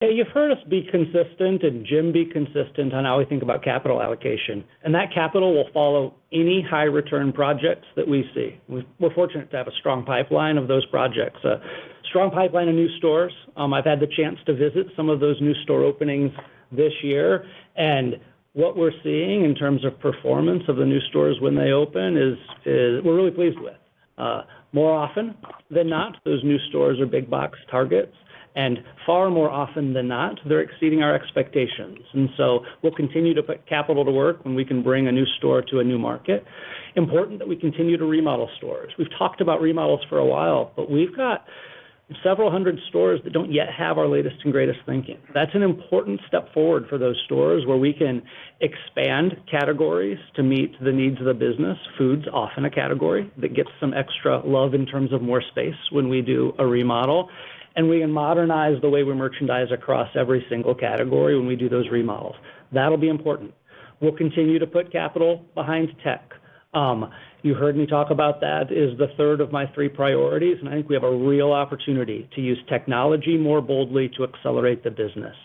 Hey, you've heard us be consistent and Jim be consistent on how we think about capital allocation. And that capital will follow any high return projects that we see. We're fortunate to have a strong pipeline of those projects, a strong pipeline of new stores. I've had the chance to visit some of those new store openings this year. And what we're seeing in terms of performance of the new stores when they open is we're really pleased with. More often than not, those new stores are big box Targets. And far more often than not, they're exceeding our expectations. And so we'll continue to put capital to work when we can bring a new store to a new market. Important that we continue to remodel stores. We've talked about remodels for a while, but we've got several hundred stores that don't yet have our latest and greatest thinking. That's an important step forward for those stores where we can expand categories to meet the needs of the business. Food's often a category that gets some extra love in terms of more space when we do a remodel. And we can modernize the way we merchandise across every single category when we do those remodels. That'll be important. We'll continue to put capital behind tech. You heard me talk about that is the third of my three priorities, and I think we have a real opportunity to use technology more boldly to accelerate the business.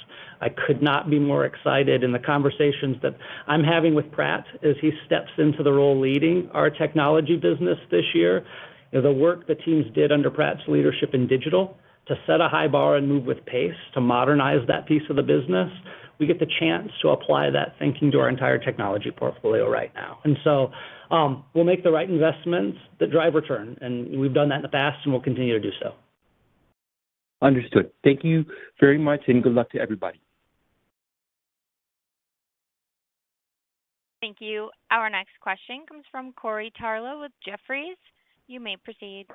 I could not be more excited in the conversations that I'm having with Pratt as he steps into the role leading our technology business this year. You know, the work the teams did under Pratt's leadership in digital to set a high bar and move with pace to modernize that piece of the business. We get the chance to apply that thinking to our entire technology portfolio right now. And so we'll make the right investments that drive return, and we've done that in the past and we'll continue to do so. Understood. Thank you very much, and good luck to everybody. Thank you. Our next question comes from Corey Tarlow with Jefferies. You may proceed.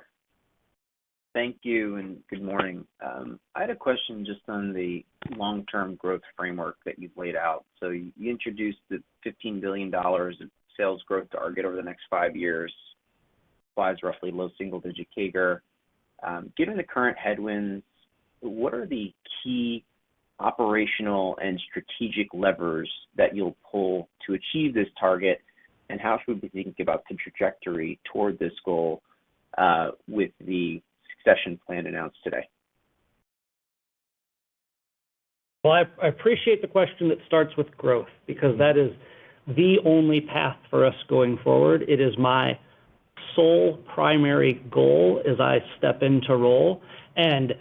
Thank you, and good morning. I had a question just on the long-term growth framework that you've laid out. So you introduced the $15 billion of sales growth target over the next 5 years, applies roughly low single-digit CAGR. Given the current headwinds, what are the key operational and strategic levers that you'll pull to achieve this target, and how should we think about the trajectory toward this goal with the succession plan announced today? Well, I appreciate the question that starts with growth, because that is the only path for us going forward. It is my sole primary goal as I step into role. And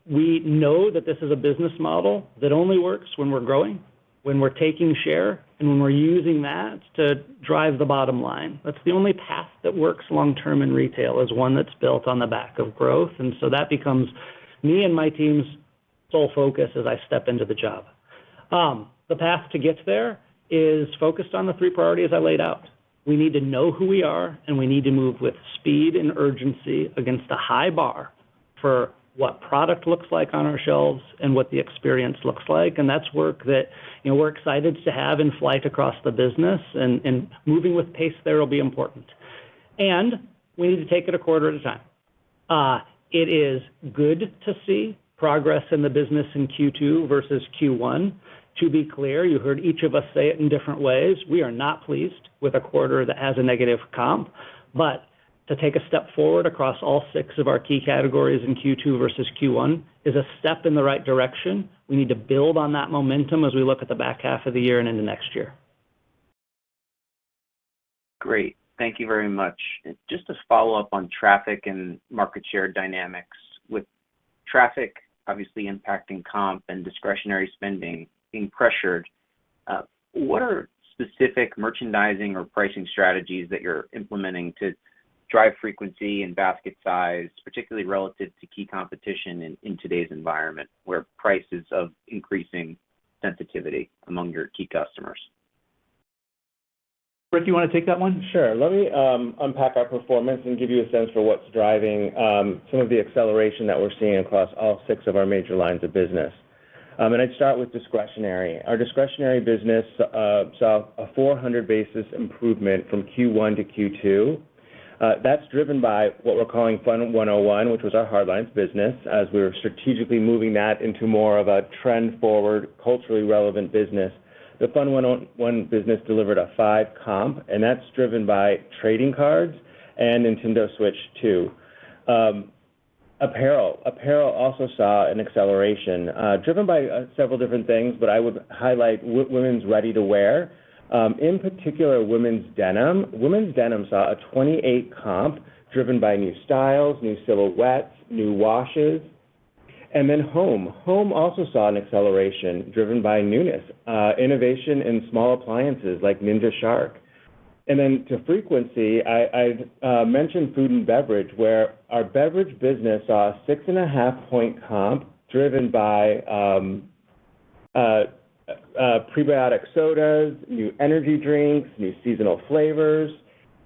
we know that this is a business model that only works when we're growing, when we're taking share, and when we're using that to drive the bottom line. That's the only path that works long-term in retail, is one that's built on the back of growth. And so that becomes me and my team's sole focus as I step into the job. The path to get there is focused on the three priorities I laid out. We need to know who we are, and we need to move with speed and urgency against a high bar for what product looks like on our shelves and what the experience looks like. And that's work that, you know, we're excited to have in flight across the business, and moving with pace there will be important. And we need to take it a quarter at a time. It is good to see progress in the business in Q2 versus Q1. To be clear, you heard each of us say it in different ways. We are not pleased with a quarter that has a negative comp, but to take a step forward across all 6 of our key categories in Q2 versus Q1 is a step in the right direction. We need to build on that momentum as we look at the back half of the year and into next year. Great. Thank you very much. Just to follow up on traffic and market share dynamics, with traffic obviously impacting comp and discretionary spending being pressured, what are specific merchandising or pricing strategies that you're implementing to drive frequency and basket size, particularly relative to key competition in today's environment, where price is of increasing sensitivity among your key customers? Rick, you want to take that one? Sure. Let me unpack our performance and give you a sense for what's driving some of the acceleration that we're seeing across all 6 of our major lines of business. And I'd start with discretionary. Our discretionary business saw a 400 basis improvement from Q1 to Q2. That's driven by what we're calling Fun 101, which was our hardlines business, as we were strategically moving that into more of a trend-forward, culturally relevant business. The Fun 101 business delivered a 5 comp, and that's driven by trading cards and Nintendo Switch 2. Apparel also saw an acceleration, driven by several different things, but I would highlight women's ready-to-wear. In particular, women's denim. Women's denim saw a 28 comp, driven by new styles, new silhouettes, new washes. And then home. Home also saw an acceleration, driven by newness, innovation in small appliances like Ninja Shark. And then to frequency, I mentioned food and beverage, where our beverage business saw a 6.5-point comp, driven by prebiotic sodas, new energy drinks, new seasonal flavors.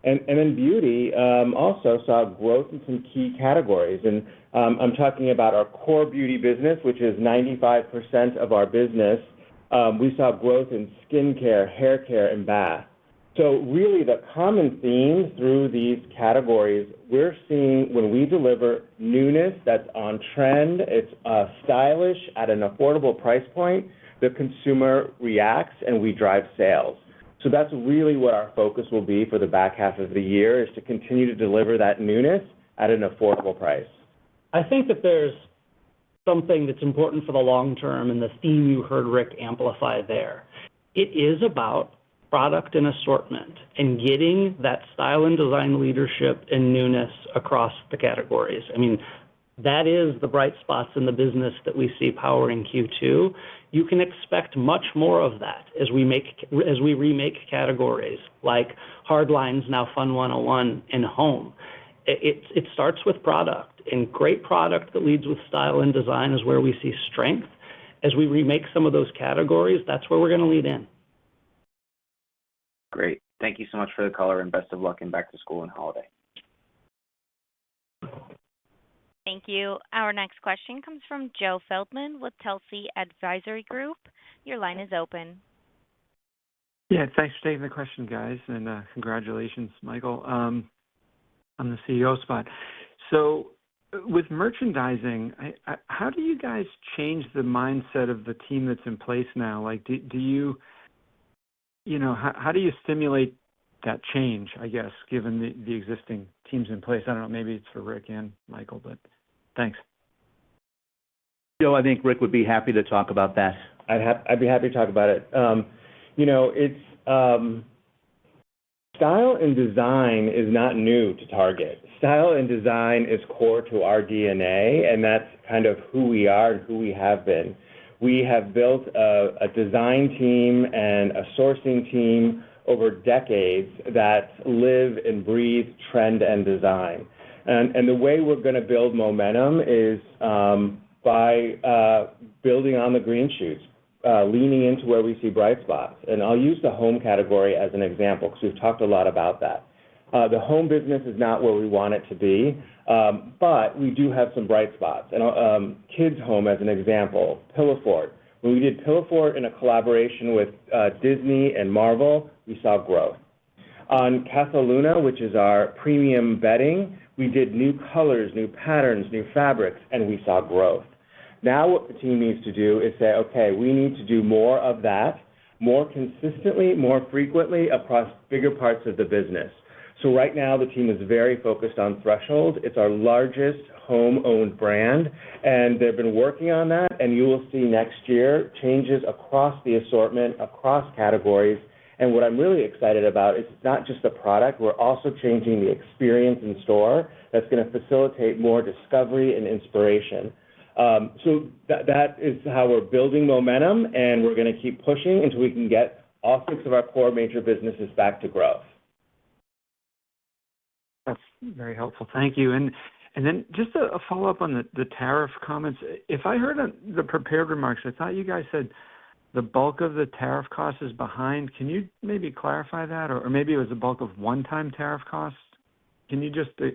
And then beauty also saw growth in some key categories. And I'm talking about our core beauty business, which is 95% of our business. We saw growth in skincare, hair care, and bath. So really the common theme through these categories, we're seeing when we deliver newness that's on trend, it's stylish at an affordable price point, the consumer reacts and we drive sales. So that's really what our focus will be for the back half of the year, is to continue to deliver that newness at an affordable price. I think that there's something that's important for the long term, and the theme you heard Rick amplify there. It is about product and assortment and getting that style and design leadership and newness across the categories. I mean, that is the bright spots in the business that we see powering Q2. You can expect much more of that as we remake categories like Hardlines, now Fun 101, and Home. It starts with product, and great product that leads with style and design is where we see strength. As we remake some of those categories, that's where we're going to lead in. Great. Thank you so much for the color, and best of luck in back to school and holiday. Thank you. Our next question comes from Joe Feldman with Telsey Advisory Group. Your line is open. Yeah, thanks for taking the question, guys, and congratulations, Michael, on the CEO spot. So with merchandising, how do you guys change the mindset of the team that's in place now? Like, do you how do you stimulate that change, I guess, given the existing teams in place? I don't know, maybe it's for Rick and Michael, but thanks. Joe, I think Rick would be happy to talk about that. I'd be happy to talk about it. It's style and design is not new to Target. Style and design is core to our DNA, and that's kind of who we are and who we have been. We have built a design team and a sourcing team over decades that live and breathe trend and design. And the way we're going to build momentum is by building on the green shoots, leaning into where we see bright spots. And I'll use the home category as an example because we've talked a lot about that. The home business is not where we want it to be, but we do have some bright spots. And kids' home as an example, Pillow Fort. When we did Pillow Fort in a collaboration with Disney and Marvel, we saw growth. On Casa Luna, which is our premium bedding, we did new colors, new patterns, new fabrics, and we saw growth. Now what the team needs to do is say, okay, we need to do more of that, more consistently, more frequently across bigger parts of the business. So right now the team is very focused on Threshold. It's our largest home-owned brand, and they've been working on that, and you will see next year changes across the assortment, across categories. And what I'm really excited about is it's not just the product, we're also changing the experience in store that's going to facilitate more discovery and inspiration. So that is how we're building momentum, and we're going to keep pushing until we can get all 6 of our core major businesses back to growth. That's very helpful. Thank you. And then just a follow-up on the tariff comments. If I heard the prepared remarks, I thought you guys said the bulk of the tariff cost is behind. Can you maybe clarify that? Or maybe it was the bulk of one-time tariff costs? Can you just Jim,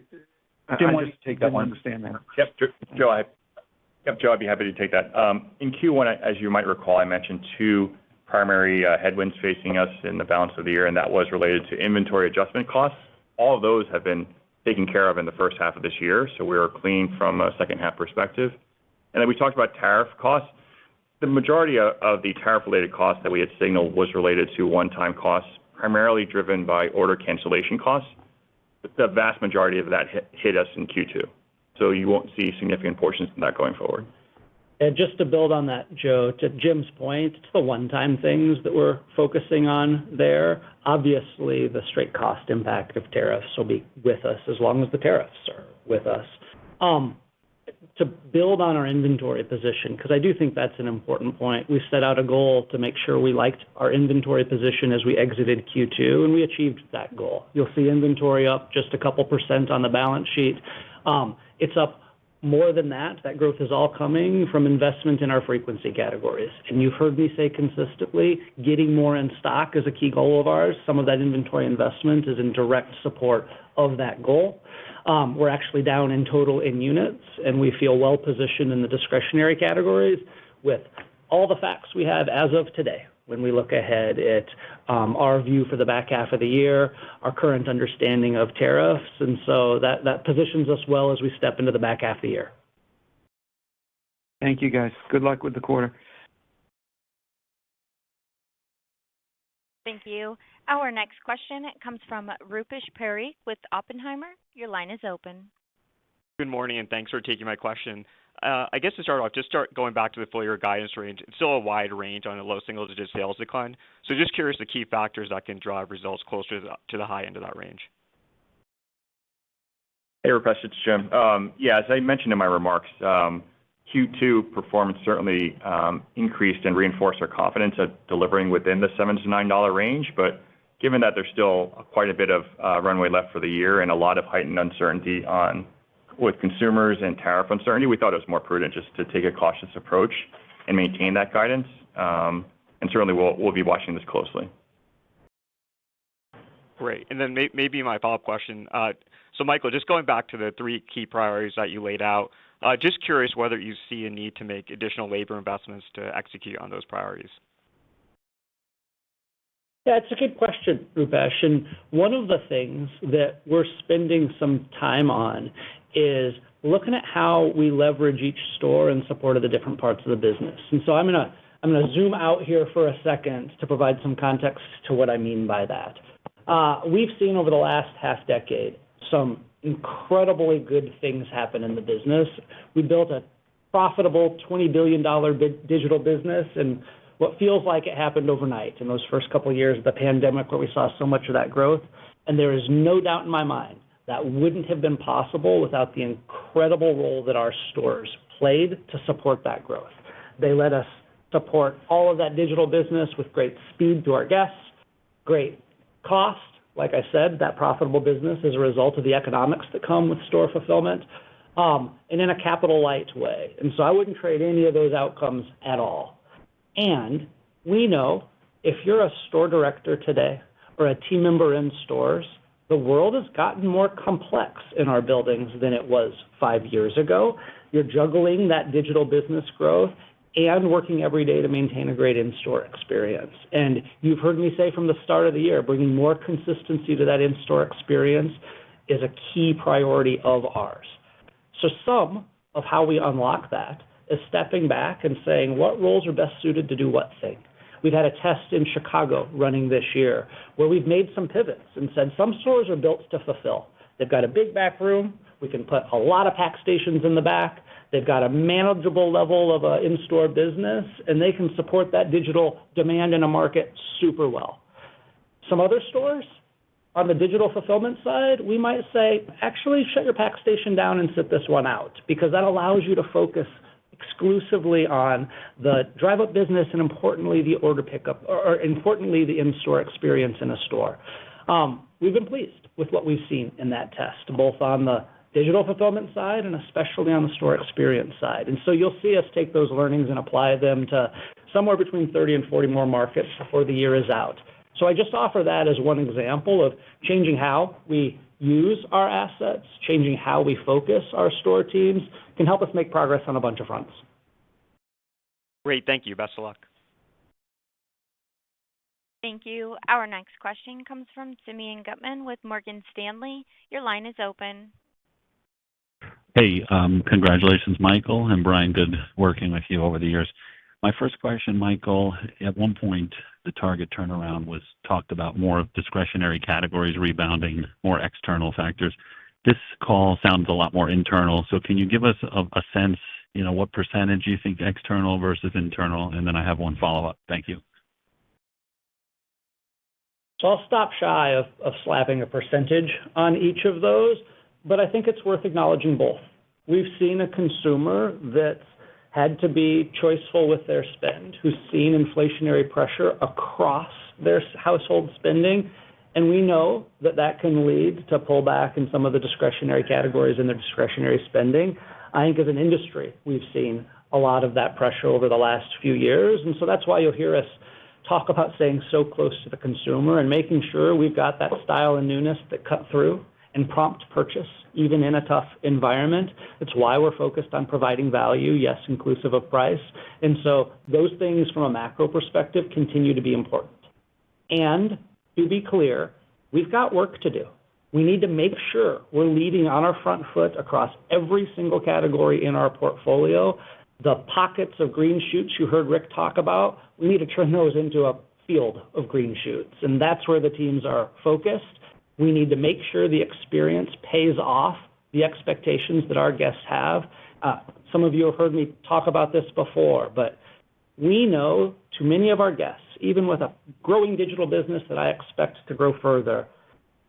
why don't you take that one? Understand that. Yep, Joe, I'd be happy to take that. In Q1, as you might recall, I mentioned 2 primary headwinds facing us in the balance of the year, and that was related to inventory adjustment costs. All of those have been taken care of in the first half of this year, so we're clean from a second half perspective. And then we talked about tariff costs. The majority of the tariff-related costs that we had signaled was related to one-time costs, primarily driven by order cancellation costs. But the vast majority of that hit us in Q2, so you won't see significant portions of that going forward. And just to build on that, Joe, to Jim's point, it's the one-time things that we're focusing on there. Obviously, the straight cost impact of tariffs will be with us as long as the tariffs are with us. To build on our inventory position, because I do think that's an important point, we set out a goal to make sure we liked our inventory position as we exited Q2, and we achieved that goal. You'll see inventory up just a couple % on the balance sheet. It's up more than that. That growth is all coming from investment in our frequency categories. And you've heard me say consistently, getting more in stock is a key goal of ours. Some of that inventory investment is in direct support of that goal. We're actually down in total in units, and we feel well positioned in the discretionary categories with all the facts we have as of today. When we look ahead at our view for the back half of the year, our current understanding of tariffs, and so that positions us well as we step into the back half of the year. Thank you, guys. Good luck with the quarter. Thank you. Our next question comes from Rupesh Parikh with Oppenheimer. Your line is open. Good morning, and thanks for taking my question. I guess to start off, going back to the full year guidance range. It's still a wide range on a low single-digit sales decline. So just curious the key factors that can drive results closer to the high end of that range. Hey, Rupesh, it's Jim. As I mentioned in my remarks, Q2 performance certainly increased and reinforced our confidence at delivering within the $7 to $9 range. But given that there's still quite a bit of runway left for the year and a lot of heightened uncertainty with consumers and tariff uncertainty, we thought it was more prudent just to take a cautious approach and maintain that guidance. And certainly we'll be watching this closely. Great. And then maybe my follow-up question. So Michael, just going back to the three key priorities that you laid out, just curious whether you see a need to make additional labor investments to execute on those priorities. Yeah, it's a good question, Rupesh. And one of the things that we're spending some time on is looking at how we leverage each store in support of the different parts of the business. And so I'm gonna zoom out here for a second to provide some context to what I mean by that. We've seen over the last half decade some incredibly good things happen in the business. We built a profitable $20 billion digital business, and what feels like it happened overnight in those first couple of years of the pandemic where we saw so much of that growth. And there is no doubt in my mind that wouldn't have been possible without the incredible role that our stores played to support that growth. They let us support all of that digital business with great speed to our guests, great cost. Like I said, that profitable business is a result of the economics that come with store fulfillment, and in a capital light way. And so I wouldn't trade any of those outcomes at all. And we know if you're a store director today or a team member in stores, the world has gotten more complex in our buildings than it was 5 years ago. You're juggling that digital business growth and working every day to maintain a great in-store experience. And you've heard me say from the start of the year, bringing more consistency to that in-store experience is a key priority of ours. So some of how we unlock that is stepping back and saying what roles are best suited to do what thing. We've had a test in Chicago running this year where we've made some pivots and said some stores are built to fulfill. They've got a big back room. We can put a lot of pack stations in the back. They've got a manageable level of in-store business, and they can support that digital demand in a market super well. Some other stores on the digital fulfillment side, we might say, actually shut your pack station down and sit this one out, because that allows you to focus exclusively on the drive-up business and importantly the order pickup, or importantly the in-store experience in a store. We've been pleased with what we've seen in that test, both on the digital fulfillment side and especially on the store experience side. And so you'll see us take those learnings and apply them to somewhere between 30 and 40 more markets before the year is out. So I just offer that as one example of changing how we use our assets, changing how we focus our store teams can help us make progress on a bunch of fronts. Great, thank you. Best of luck. Thank you. Our next question comes from Simeon Gutman with Morgan Stanley. Your line is open. Hey, congratulations, Michael, and Brian, good working with you over the years. My first question, Michael, at one point, the Target turnaround was talked about more of discretionary categories rebounding, more external factors. This call sounds a lot more internal, so can you give us a sense, what percentage you think external versus internal? And then I have one follow-up. Thank you. So I'll stop shy of slapping a percentage on each of those, but I think it's worth acknowledging both. We've seen a consumer that's had to be choiceful with their spend, who's seen inflationary pressure across their household spending, and we know that that can lead to pullback in some of the discretionary categories in their discretionary spending. I think as an industry, we've seen a lot of that pressure over the last few years, and so that's why you'll hear us talk about staying so close to the consumer and making sure we've got that style and newness that cut through and prompt purchase, even in a tough environment. It's why we're focused on providing value, yes, inclusive of price. And so those things from a macro perspective continue to be important. And to be clear, we've got work to do. We need to make sure we're leading on our front foot across every single category in our portfolio. The pockets of green shoots you heard Rick talk about, we need to turn those into a field of green shoots, and that's where the teams are focused. We need to make sure the experience pays off the expectations that our guests have. Some of you have heard me talk about this before, but we know to many of our guests, even with a growing digital business that I expect to grow further,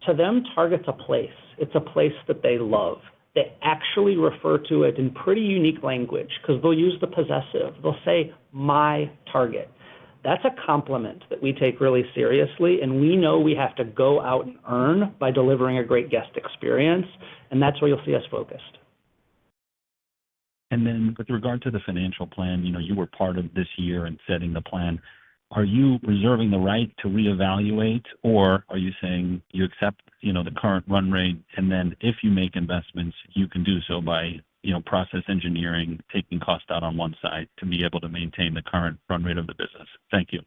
to them, Target's a place. It's a place that they love. They actually refer to it in pretty unique language because they'll use the possessive. They'll say, my Target. That's a compliment that we take really seriously, and we know we have to go out and earn by delivering a great guest experience, and that's where you'll see us focused. And then with regard to the financial plan, you were part of this year in setting the plan. Are you reserving the right to reevaluate, or are you saying you accept, the current run rate, and then if you make investments, you can do so by, process engineering, taking cost out on one side to be able to maintain the current run rate of the business? Thank you.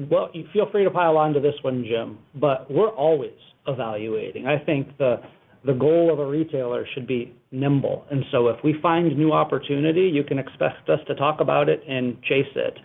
Well, you feel free to pile on to this one, Jim, but we're always evaluating. I think the goal of a retailer should be nimble. And so if we find new opportunity, you can expect us to talk about it and chase it.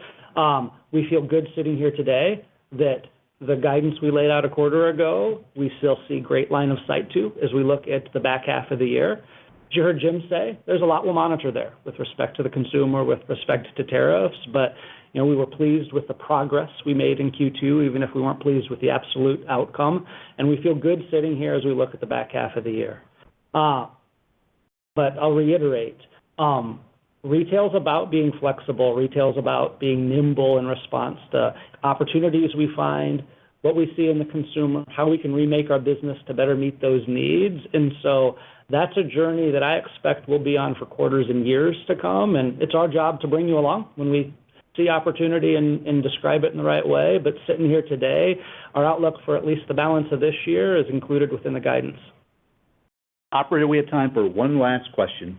We feel good sitting here today that the guidance we laid out a quarter ago, we still see great line of sight to as we look at the back half of the year. As you heard Jim say, there's a lot we'll monitor there with respect to the consumer, with respect to tariffs, but we were pleased with the progress we made in Q2, even if we weren't pleased with the absolute outcome, and we feel good sitting here as we look at the back half of the year. But I'll reiterate, retail's about being flexible. Retail's about being nimble in response to opportunities we find, what we see in the consumer, how we can remake our business to better meet those needs. And so that's a journey that I expect we'll be on for quarters and years to come, and it's our job to bring you along when we see opportunity and describe it in the right way. But sitting here today, our outlook for at least the balance of this year is included within the guidance. Operator, we have time for one last question.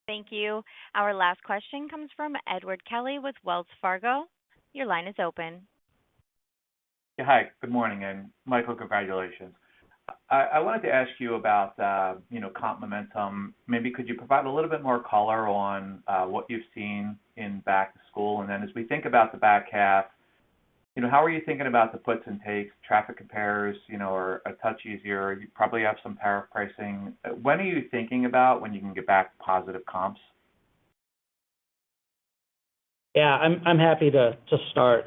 Thank you. Our last question comes from Edward Kelly with Wells Fargo. Your line is open. Yeah, hi, good morning, and Michael, congratulations. I wanted to ask you about, comp momentum. Maybe could you provide a little bit more color on what you've seen in back to school? And then as we think about the back half, how are you thinking about the puts and takes? Traffic compares, are a touch easier. You probably have some tariff pricing. When are you thinking about when you can get back positive comps? Yeah, I'm happy to start.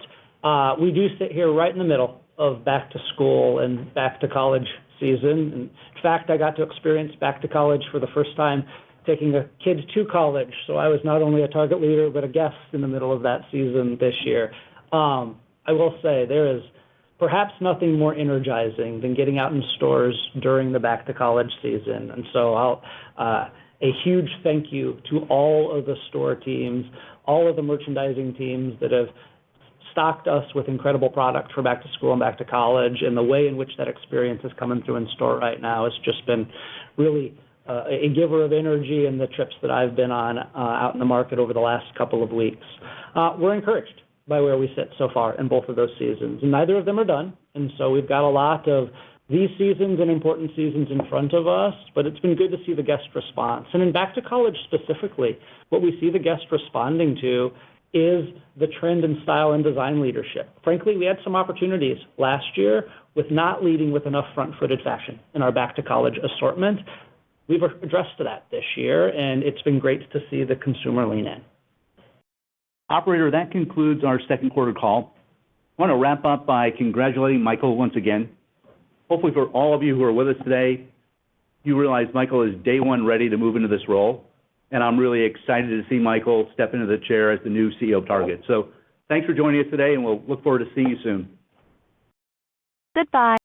We do sit here right in the middle of back to school and back to college season. In fact, I got to experience back to college for the first time, taking a kid to college. So I was not only a Target leader, but a guest in the middle of that season this year. I will say there is perhaps nothing more energizing than getting out in stores during the back to college season. And so a huge thank you to all of the store teams, all of the merchandising teams that have stocked us with incredible product for back to school and back to college, and the way in which that experience is coming through in store right now has just been really a giver of energy in the trips that I've been on out in the market over the last couple of weeks. We're encouraged by where we sit so far in both of those seasons. And neither of them are done, and so we've got a lot of these seasons and important seasons in front of us, but it's been good to see the guest response. And in back to college specifically, what we see the guest responding to is the trend in style and design leadership. Frankly, we had some opportunities last year with not leading with enough front-footed fashion in our back to college assortment. We've addressed that this year, and it's been great to see the consumer lean in. Operator, that concludes our second quarter call. I want to wrap up by congratulating Michael once again. Hopefully for all of you who are with us today, you realize Michael is day one ready to move into this role, and I'm really excited to see Michael step into the chair as the new CEO of Target. So thanks for joining us today, and we'll look forward to seeing you soon. Goodbye.